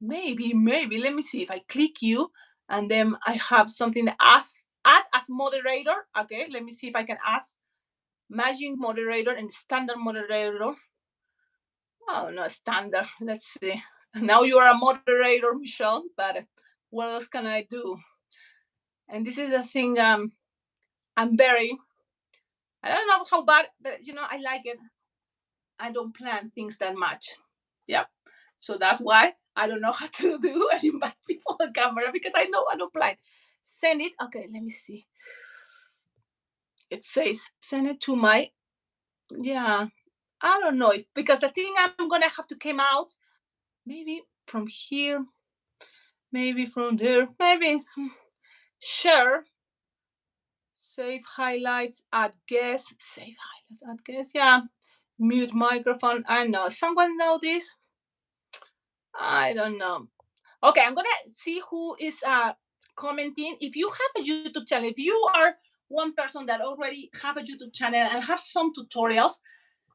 maybe let me see if I click you and then I have something to ask add as moderator. Okay, let me see if I can add magic moderator and standard moderator. Oh, no, standard. Let's see. Now you are a moderator, Michelle, but what else can I do? And this is the thing, I'm very, I don't know how bad, but I like it. I don't plan things that much. Yep. So that's why I don't know how to do and invite people on camera, because I know I don't plan. Send it. Okay, let me see. It says send it to my, yeah. I don't know, because the thing I'm gonna have to come out maybe from here, maybe from there, maybe share, save highlights, add guest, save highlights, add guest, yeah. Mute microphone. I know. Someone know this? I don't know. Okay, I'm gonna see who is commenting. If you have a YouTube channel, if you are one person that already have a YouTube channel and have some tutorials,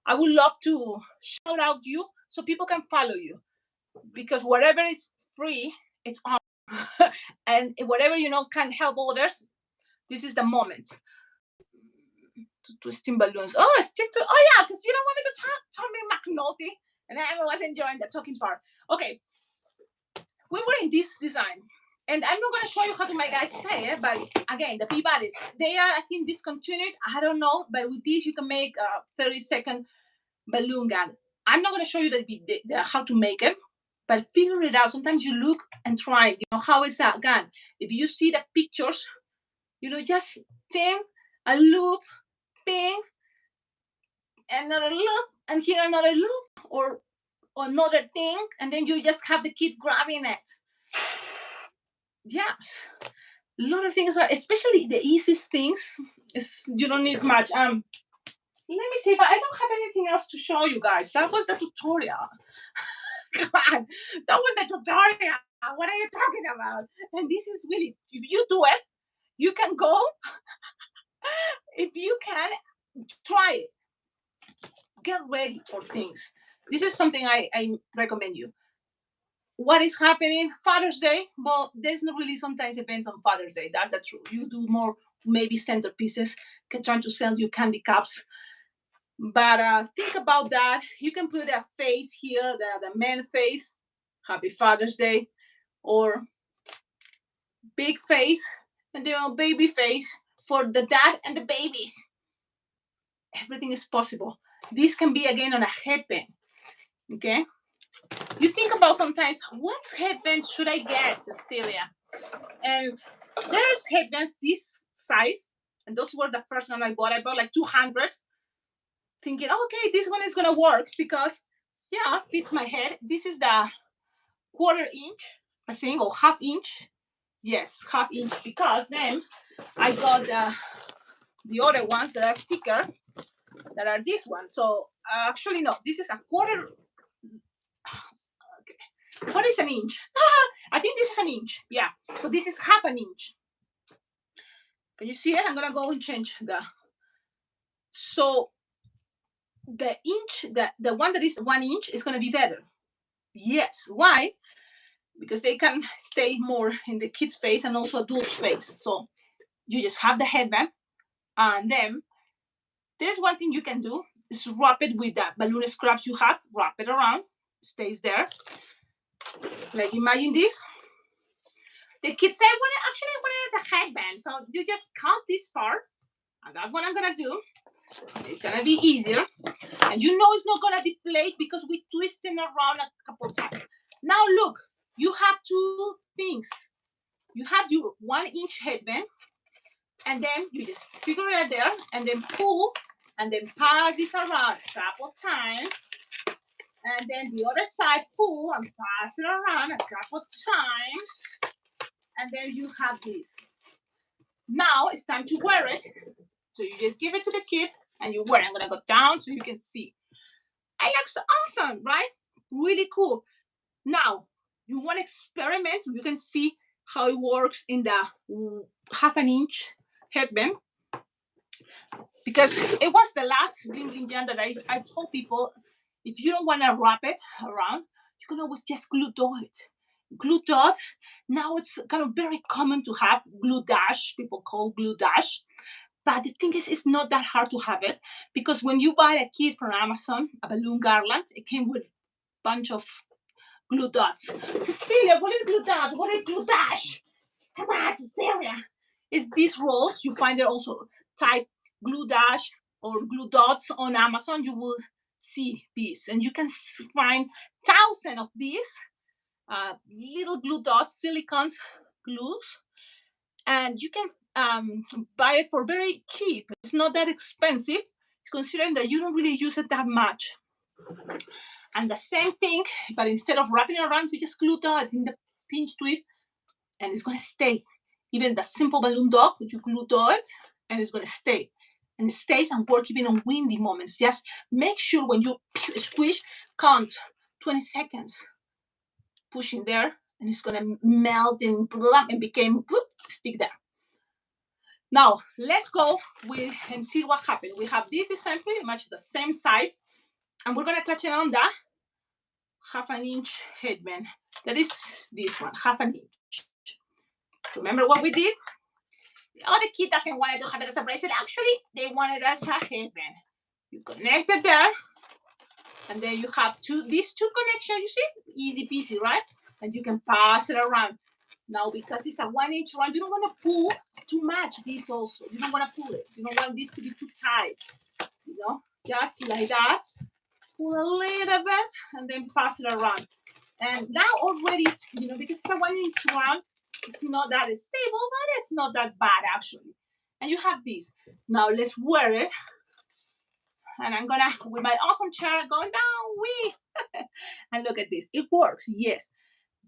I would love to shout out you so people can follow you, because whatever is free, it's on. And whatever can help others, this is the moment. To twisting balloons. Oh, stick to. Oh yeah, because you don't want me to talk Tommy McNulty, and I was enjoying the talking part. Okay, we were in this design, and I'm not going to show you how to make it. I say it, but again, the Peabody's, they are, I think, discontinued. I don't know, but with this you can make a 30-second balloon gun. I'm not going to show you the how to make it, but figure it out. Sometimes you look and try it. How is that gun? If you see the pictures, just turn a loop, ping, another loop, and here another loop, or another thing, and then you just have the kid grabbing it. Yes, a lot of things are, especially the easiest things, is you don't need much. Let me see if I don't have anything else to show you guys. That was the tutorial. Come on, that was the tutorial. What are you talking about? And this is really, if you do it, you can go. If you can, try it. Get ready for things. This is something I recommend you. What is happening? Father's Day. Well, there's not really sometimes events on Father's Day. That's the truth. You do more maybe centerpieces, trying to sell you candy cups. But think about that. You can put a face here, the man face, Happy Father's Day, or big face, and then baby face for the dad and the babies. Everything is possible. This can be again on a headband. Okay? You think about sometimes, what headband should I get, Cecilia? And there's headbands this size, and those were the first one I bought. I bought like 200, thinking, okay, this one is gonna work because, yeah, fits my head. This is the 1/4 inch, I think, or 1/2 inch. Yes, 1/2 inch, because then I got the other ones that are thicker, that are this one. So actually, no, this is a 1/4. Okay. What is an inch? I think this is an inch. Yeah. So this is 1/2 an inch. Can you see it? I'm gonna go and change the. So the inch, the one that is 1 inch is gonna be better. Yes. Why? Because they can stay more in the kid's face and also adult face. So you just have the headband, and then there's one thing you can do is wrap it with that balloon scraps you have. Wrap it around, stays there. Like imagine this. The kids say, I wanted a headband. So you just cut this part, and that's what I'm gonna do. It's gonna be easier, and it's not gonna deflate because we twisting around a couple times. Now look, you have two things. You have your 1 inch headband, and then you just figure it there, and then pull, and then pass this around a couple times, and then the other side pull and pass it around a couple times, and then you have this. Now it's time to wear it. So you just give it to the kid and you wear it. I'm gonna go down so you can see. It looks awesome, right? Really cool. Now you want to experiment. You can see how it works in the 1/2 an inch headband, because it was the last bling bling jam that I told people, if you don't want to wrap it around, you can always just glue it. glue dot. Now it's kind of very common to have glue dash. People call glue dash. But the thing is, it's not that hard to have it, because when you buy a kit from Amazon, a balloon garland, it came with a bunch of glue dots. Cecilia, what is glue dots? What is glue dash? Come on, Cecilia. It's these rolls. You find it also. Type glue dash or glue dots on Amazon. You will see these, and you can find thousands of these little glue dots, silicones, glues, and you can buy it for very cheap. It's not that expensive, considering that you don't really use it that much. And the same thing, but instead of wrapping it around, you just glue it in the pinch twist, and it's going to stay. Even the simple balloon dog, you glue it, and it's going to stay. And it stays and work even on windy moments. Just make sure when you squish, count 20 seconds. Push in there, and it's going to melt and became stick there. Now, let's go and see what happened. We have this design pretty much the same size, and we're going to touch it on the half-an-inch headband. That is this one, half-an-inch. Remember what we did? The other kid doesn't want to have it as a bracelet. Actually, they want it as a headband. You connect it there, and then you have these two connections, you see? Easy peasy, right? And you can pass it around. Now, because it's a 1-inch round, you don't want to pull too much this also. You don't want to pull it. You don't want this to be too tight. You know, just like that. Pull a little bit and then pass it around. And now already, because it's a 1-inch round, it's not that stable, but it's not that bad actually. And you have this. Now let's wear it. And I'm gonna, with my awesome chair, going down, and look at this. It works, yes.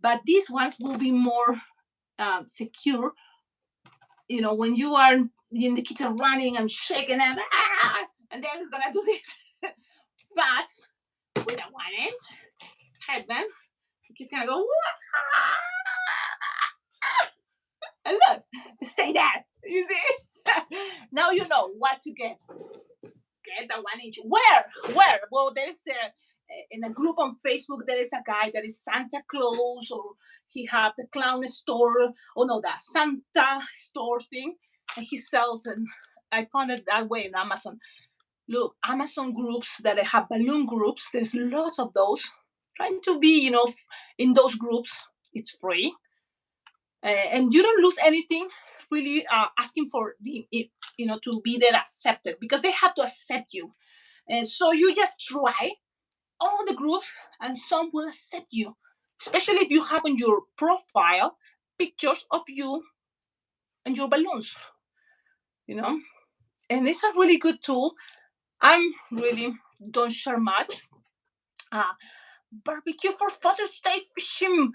But these ones will be more secure. When you are in the kitchen running and shaking and then it's gonna do this. But with a 1-inch headband, the kid's gonna go, and look, stay there. You see? Now you know what to get. Get the 1-inch. Where? Well, there's in a group on Facebook, there is a guy that is Santa Claus, or he have the clown store, the Santa store thing, and he sells, and I found it that way in Amazon. Look, Amazon groups that have balloon groups, there's lots of those. Trying to be, in those groups, it's free. And you don't lose anything really asking for to be there accepted, because they have to accept you. And so you just try all the groups, and some will accept you, especially if you have on your profile pictures of you and your balloons, and it's a really good tool. I'm really don't share much. Barbecue for Father's Day, fishing,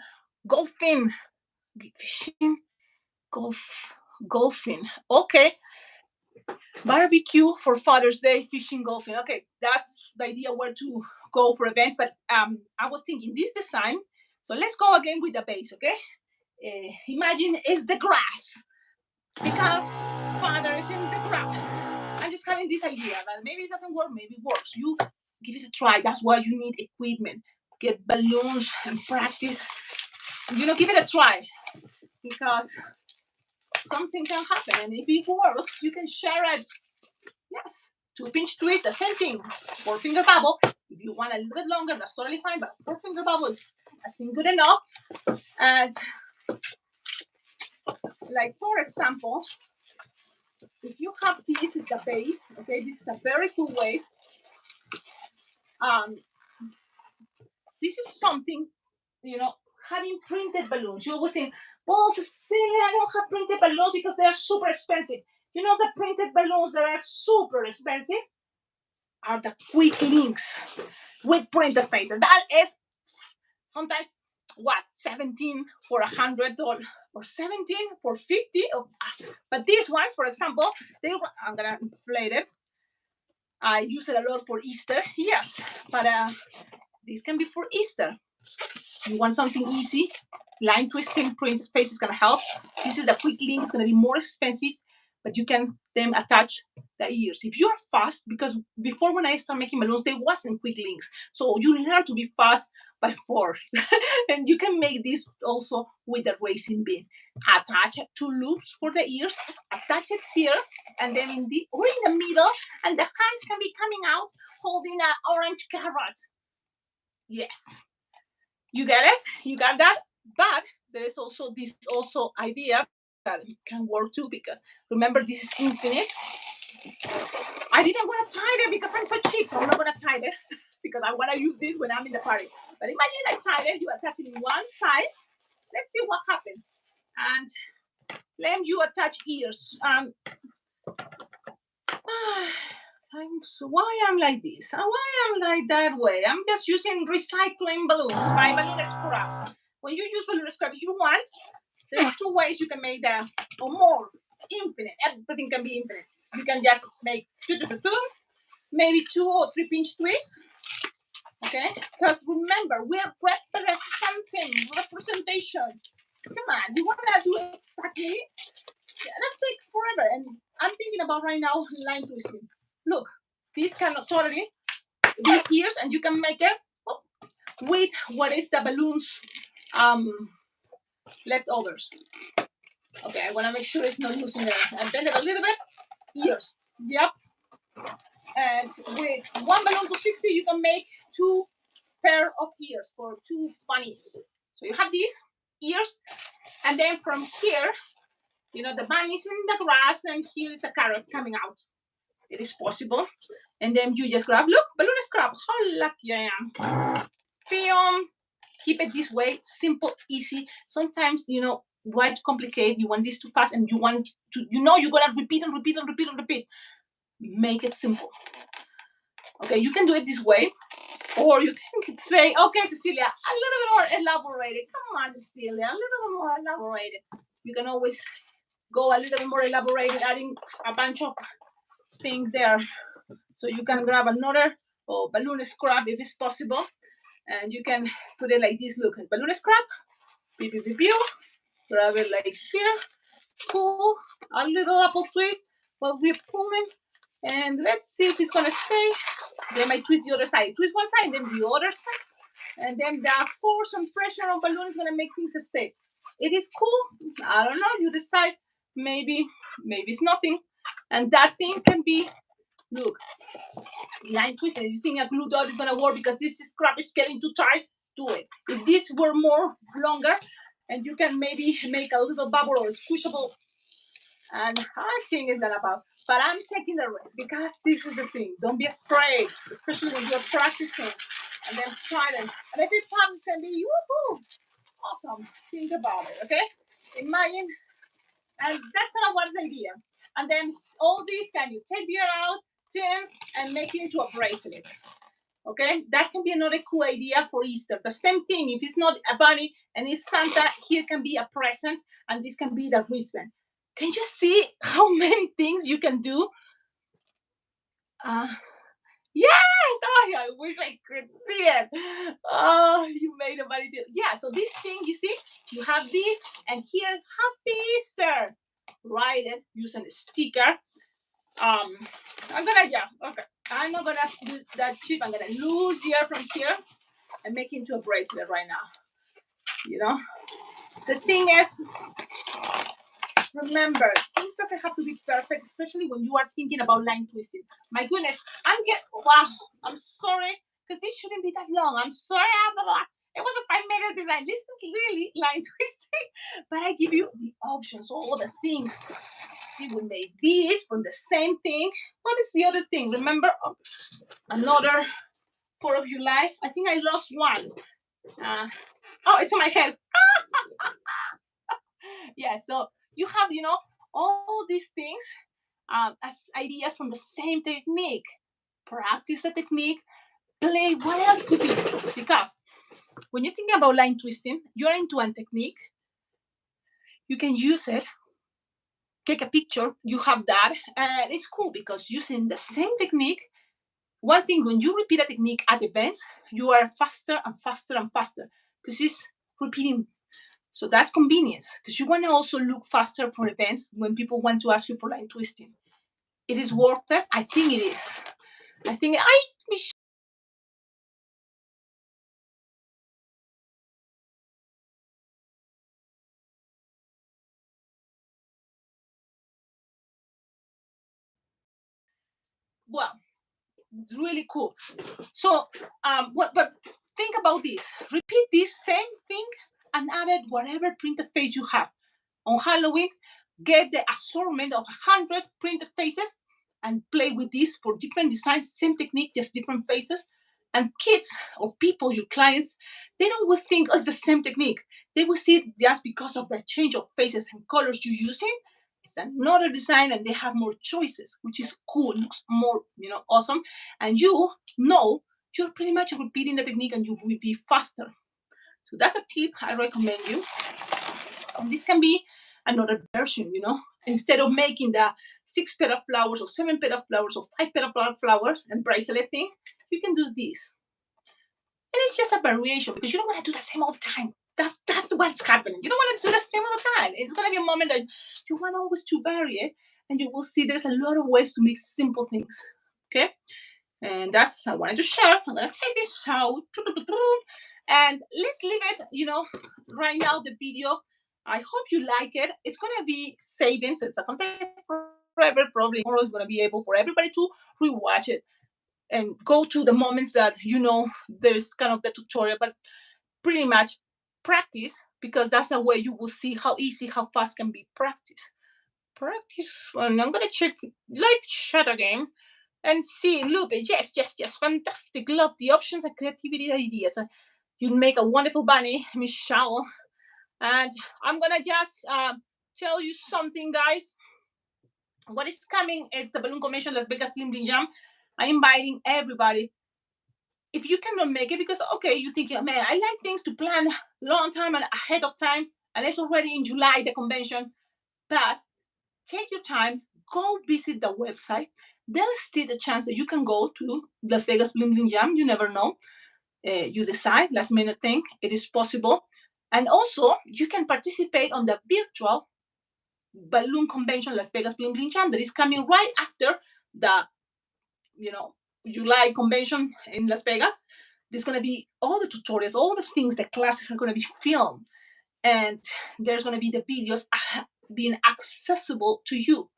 golfing, golfing. Okay. Barbecue for Father's Day, fishing, golfing. Okay, that's the idea where to go for events. But I was thinking this design. So let's go again with the base, okay? Imagine it's the grass, because Father is in the grass. I'm just having this idea, but maybe it doesn't work, maybe it works. You give it a try. That's why you need equipment. Get balloons and practice. Give it a try, because something can happen, and if it works, you can share it. Yes, 2-pinch twist, the same thing. 4-finger bubble. If you want a little bit longer, that's totally fine, but 4-finger bubble is, I think, good enough. And like, for example, if you have this is the base, okay, this is a very cool waist. This is something, having printed balloons. You always think, well, Cecilia, I don't have printed balloons because they are super expensive. The printed balloons that are super expensive are the quick links with printed faces. That is sometimes 17 for $100 or 17 for 50. But these ones, for example, I'm gonna inflate it. I use it a lot for Easter. Yes, but this can be for Easter. You want something easy, line twisting, print space is gonna help. This is the quick link. It's gonna be more expensive, but you can then attach the ears. If you're fast, because before when I started making balloons, there wasn't quick links. So you learn to be fast by force. And you can make this also with the racing bead. Attach 2 loops for the ears, attach it here, and then in the middle, and the hands can be coming out holding an orange carrot. Yes. You get it? You got that? But there is also this idea that can work too, because remember, this is infinite. I didn't want to tie it because I'm so cheap, so I'm not going to tie it because I want to use this when I'm in the party. But imagine I tie it, you attach it in one side. Let's see what happens. And then you attach ears. So why I'm like this? Why I'm like that way? I'm just using recycling balloons, my balloon scraps. When you use balloon scraps, if you want, there's 2 ways you can make that, or more, infinite. Everything can be infinite. You can just make maybe 2 or 3 pinch twists. Okay? Because remember, we're representation. Come on, you want to do exactly? Let's take forever. And I'm thinking about right now line twisting. Look, this can totally be ears, and you can make it with what is the balloons leftovers. Okay, I want to make sure it's not losing there. And bend it a little bit. Ears. Yep. And with 1 balloon to 60, you can make 2 pair of ears for 2 bunnies. So you have these ears, and then from here, the bunny is in the grass, and here is a carrot coming out. It is possible. And then you just grab, look, balloon scrap. How lucky I am. Film. Keep it this way, simple, easy. Sometimes, why to complicate? You want this too fast, and you want to, you're gonna repeat and repeat and repeat and repeat. Make it simple. Okay, you can do it this way, or you can say, okay, Cecilia, a little bit more elaborated. Come on, Cecilia, a little bit more elaborated. You can always go a little bit more elaborated, adding a bunch of things there. So you can grab another balloon scrap if it's possible, and you can put it like this. Look, balloon scrap, pew, pew, pew, pew. Grab it like here, pull a little apple twist while we're pulling, and let's see if it's gonna stay. Then I twist the other side. Twist one side, then the other side, and then the force and pressure on balloon is gonna make things stay. It is cool. I don't know. You decide. Maybe it's nothing, and that thing can be. Look, line twist, and you think a glue dot is gonna work because this scrap is getting too tight. Do it. If this were more longer, and you can maybe make a little bubble or squishable, and I think it's gonna pop. But I'm taking the risk because this is the thing. Don't be afraid, especially when you're practicing, and then try them. And if it pops, it can be woohoo, awesome. Think about it, okay? Imagine, and that's kind of what the idea. And then all these, can you take the ear out, turn, and make it into a bracelet? Okay, that can be another cool idea for Easter. The same thing, if it's not a bunny and it's Santa, here can be a present, and this can be the wristband. Can you see how many things you can do? Yes! Oh, I wish I could see it. Oh, you made a bunny too. Yeah, so this thing, you see, you have this, and here, Happy Easter. Write it using a sticker. I'm not gonna do that cheap. I'm gonna lose here from here and make it into a bracelet right now. The thing is, remember, things doesn't have to be perfect, especially when you are thinking about line twisting. My goodness, I'm sorry, because this shouldn't be that long. I'm sorry, it was a 5-minute design. This is really line twisting, but I give you the options, all the things. See, we made this from the same thing. What is the other thing? Remember, another 4th of July. I think I lost one. It's on my head. Yeah, so you have, all these things as ideas from the same technique. Practice the technique. Play. What else could be? Because when you think about line twisting, you're into a technique. You can use it. Take a picture. You have that. And it's cool because using the same technique, one thing, when you repeat a technique at events, you are faster and faster and faster because it's repeating So that's convenience, because you want to also look faster for events when people want to ask you for line twisting. It is worth it. I think it is. I think well, it's really cool. So, but think about this. Repeat this same thing and add it whatever printed space you have. On Halloween, get the assortment of 100 printed faces and play with this for different designs, same technique, just different faces. And kids or people, your clients, they don't will think it's the same technique. They will see it just because of the change of faces and colors you're using. It's another design and they have more choices, which is cool, looks more, awesome. And you know you're pretty much repeating the technique and you will be faster. So that's a tip I recommend you. And this can be another version, instead of making the 6 pair of flowers or 7 pair of flowers or 5 pair of flowers and bracelet thing, you can do this. And it's just a variation because you don't want to do the same all the time. That's what's happening. You don't want to do the same all the time. It's gonna be a moment that you want always to vary it, and you will see there's a lot of ways to make simple things. Okay, and that's I wanted to share. I'm gonna take this out, and let's leave it. Right now the video. I hope you like it. It's gonna be saving, so it's a content forever. Probably tomorrow is gonna be able for everybody to rewatch it and go to the moments that there's kind of the tutorial, but pretty much practice, because that's the way you will see how easy, how fast can be practice. And I'm gonna check live chat again and see. Lupe, yes, yes, yes, fantastic. Love the options and creativity ideas. You make a wonderful bunny, Michelle. And I'm gonna just tell you something, guys. What is coming is the Balloon Convention Las Vegas Bling Bling Jam. I'm inviting everybody. If you cannot make it, because okay, you think, yeah, man, I like things to plan long time and ahead of time, and it's already in July the convention. But take your time, go visit the website. There's still a chance that you can go to Las Vegas Bling Bling Jam. You never know. You decide, last minute thing. It is possible, and also you can participate on the virtual balloon convention Las Vegas Bling Bling Jam that is coming right after the July convention in Las Vegas. There's going to be all the tutorials, all the things, the classes are going to be filmed, and there's going to be the videos being accessible to you.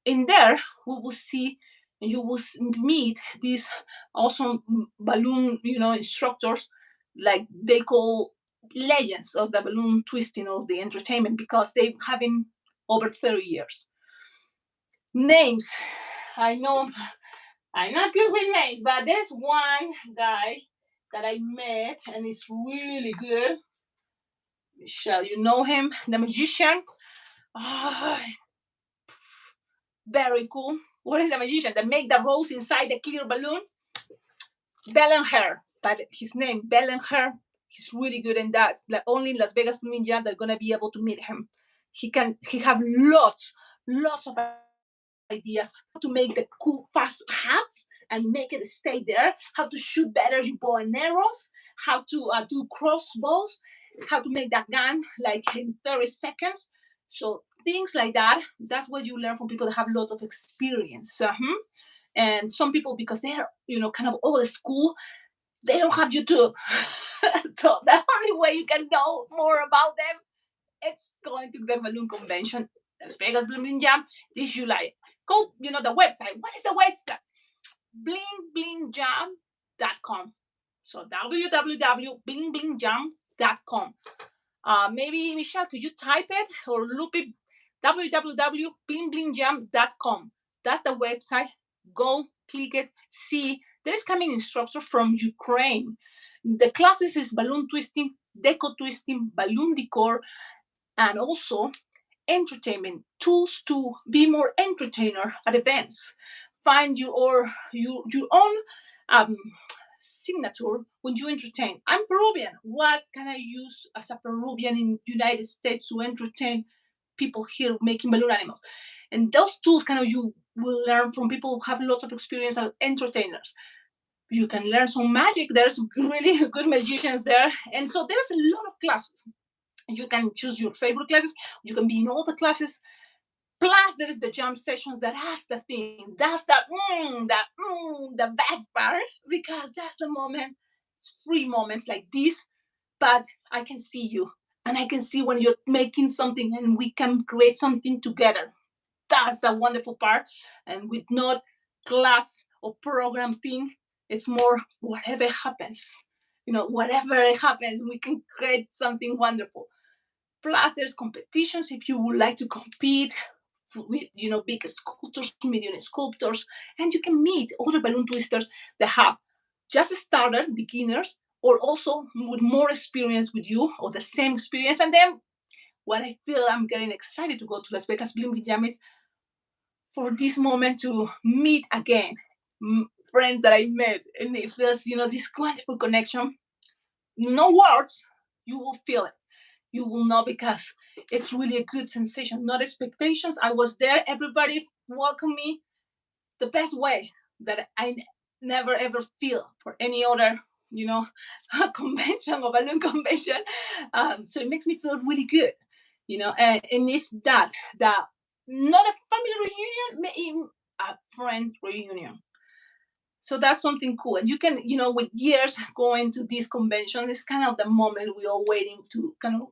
In there, we will see and you will meet these awesome balloon, instructors, like they call legends of the balloon twisting or the entertainment, because they've having over 30 years. Names, I know I'm not good with names, but there's one guy that I met and it's really good. Michelle, you know him, the magician. Oh, very cool. What is the magician that make the rose inside the clear balloon? Bellenher, but his name Bellenher. He's really good in that. Like only in Las Vegas Ninja they're gonna be able to meet him. He have lots of ideas how to make the cool fast hats and make it stay there, how to shoot better your bow and arrows, how to do crossbows, how to make that gun like in 30 seconds. So things like that, that's what you learn from people that have a lot of experience. And some people, because they're kind of old school, they don't have YouTube. So the only way you can know more about them, it's going to the balloon convention, Las Vegas Balloon Jam, this July. Go, the website. What is the website? Blingblingjam.com. So www.blingblingjam.com. Maybe Michelle, could you type it or loop it? www.blingblingjam.com. That's the website. Go click it. See, there is coming instructor from Ukraine. The classes is balloon twisting, deco twisting, balloon decor, and also entertainment tools to be more entertainer at events. Find your own signature when you entertain. I'm Peruvian. What can I use as a Peruvian in United States to entertain people here making balloon animals? And those tools kind of you will learn from people who have lots of experience as entertainers. You can learn some magic. There's really good magicians there. And so there's a lot of classes. You can choose your favorite classes. You can be in all the classes. Plus, there is the jam sessions. That's the thing. That's the best part, because that's the moment. It's free moments like this, but I can see you, and I can see when you're making something, and we can create something together. That's a wonderful part. And with not class or program thing, it's more whatever happens. Whatever happens, we can create something wonderful. Plus, there's competitions if you would like to compete with big sculptors, medium sculptors, and you can meet other balloon twisters that have just started, beginners, or also with more experience with you or the same experience. And then what I feel I'm getting excited to go to Las Vegas Bloom Jam is for this moment to meet again friends that I met, and it feels this wonderful connection. No words, you will feel it. You will know, because it's really a good sensation. Not expectations. I was there. Everybody welcomed me the best way that I never ever feel for any other, convention or balloon convention. So it makes me feel really good, and it's that not a family reunion, a friends reunion. So that's something cool. And you can, with years going to this convention, it's kind of the moment we're all waiting to kind of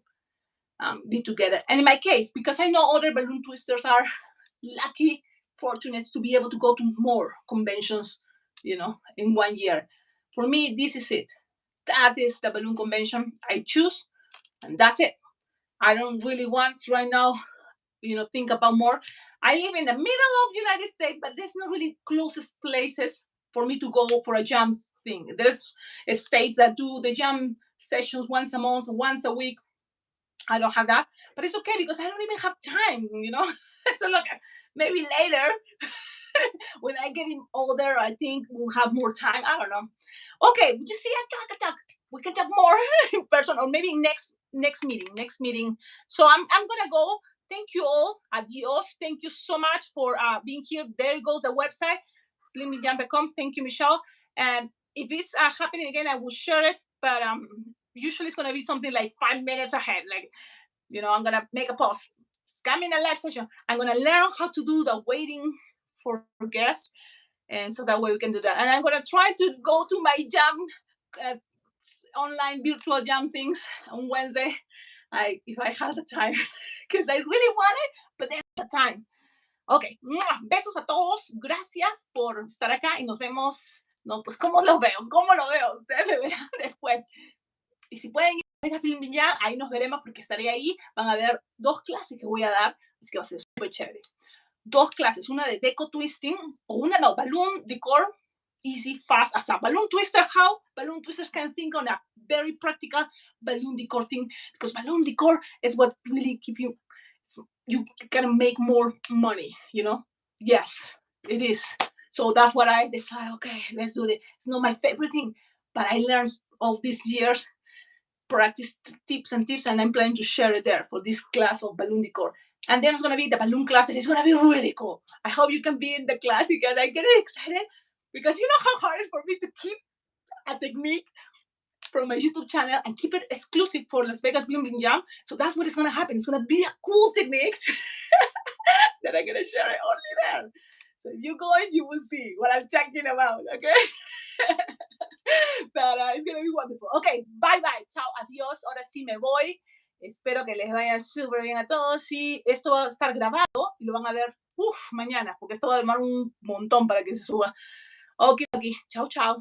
be together. And in my case, because I know other balloon twisters are lucky, fortunate to be able to go to more conventions, in 1 year. For me, this is it. That is the balloon convention I choose, and that's it. I don't really want right now, think about more. I live in the middle of United States, but there's not really closest places for me to go for a jam thing. There's states that do the jam sessions once a month, once a week. I don't have that, but it's okay because I don't even have time. So look, maybe later when I get older, I think we'll have more time. I don't know. Okay, you see, I talk. We can talk more in person, or maybe next meeting. So I'm gonna go. Thank you all. Adios. Thank you so much for being here. There goes the website, blingmejam.com. Thank you, Michelle. And if it's happening again, I will share it. But usually it's gonna be something like 5 minutes ahead. Like, I'm gonna make a post. It's coming a live session. I'm gonna learn how to do the waiting for guests, and so that way we can do that. And I'm gonna try to go to my jam, online virtual jam things on Wednesday, if I have the time, because I really want it, but there's the time. Ok, besos a todos, gracias por estar acá y nos vemos. No, pues, ¿cómo lo veo? Ustedes me verán después. Y si pueden ir a Villar, ahí nos veremos porque estaré ahí. Van a ver 2 clases que voy a dar, así que va a ser súper chévere. 2 clases, una de deco twisting, o balloon decor, easy, fast, as a balloon twister. How balloon twisters can think on a very practical balloon decor thing, because balloon decor is what really keep you can make more money, Yes, it is. So that's what I decide. Okay, let's do it. It's not my favorite thing, but I learned all these years practice tips, and I'm planning to share it there for this class of balloon decor. And then it's going to be the balloon class, and it's going to be really cool. I hope you can be in the class because I get excited, because you know how hard it is for me to keep a technique from my YouTube channel and keep it exclusive for Las Vegas Blooming Jam. So that's what is going to happen. It's going to be a cool technique that I'm going to share it only there. So if you go in, you will see what I'm talking about, okay? But it's going to be wonderful. Okay, bye. Chao, adiós. Ahora sí me voy. Espero que les vaya súper bien a todos. Y esto va a estar grabado y lo van a ver mañana, porque esto va a demora un montón para que se suba. Ok, chao.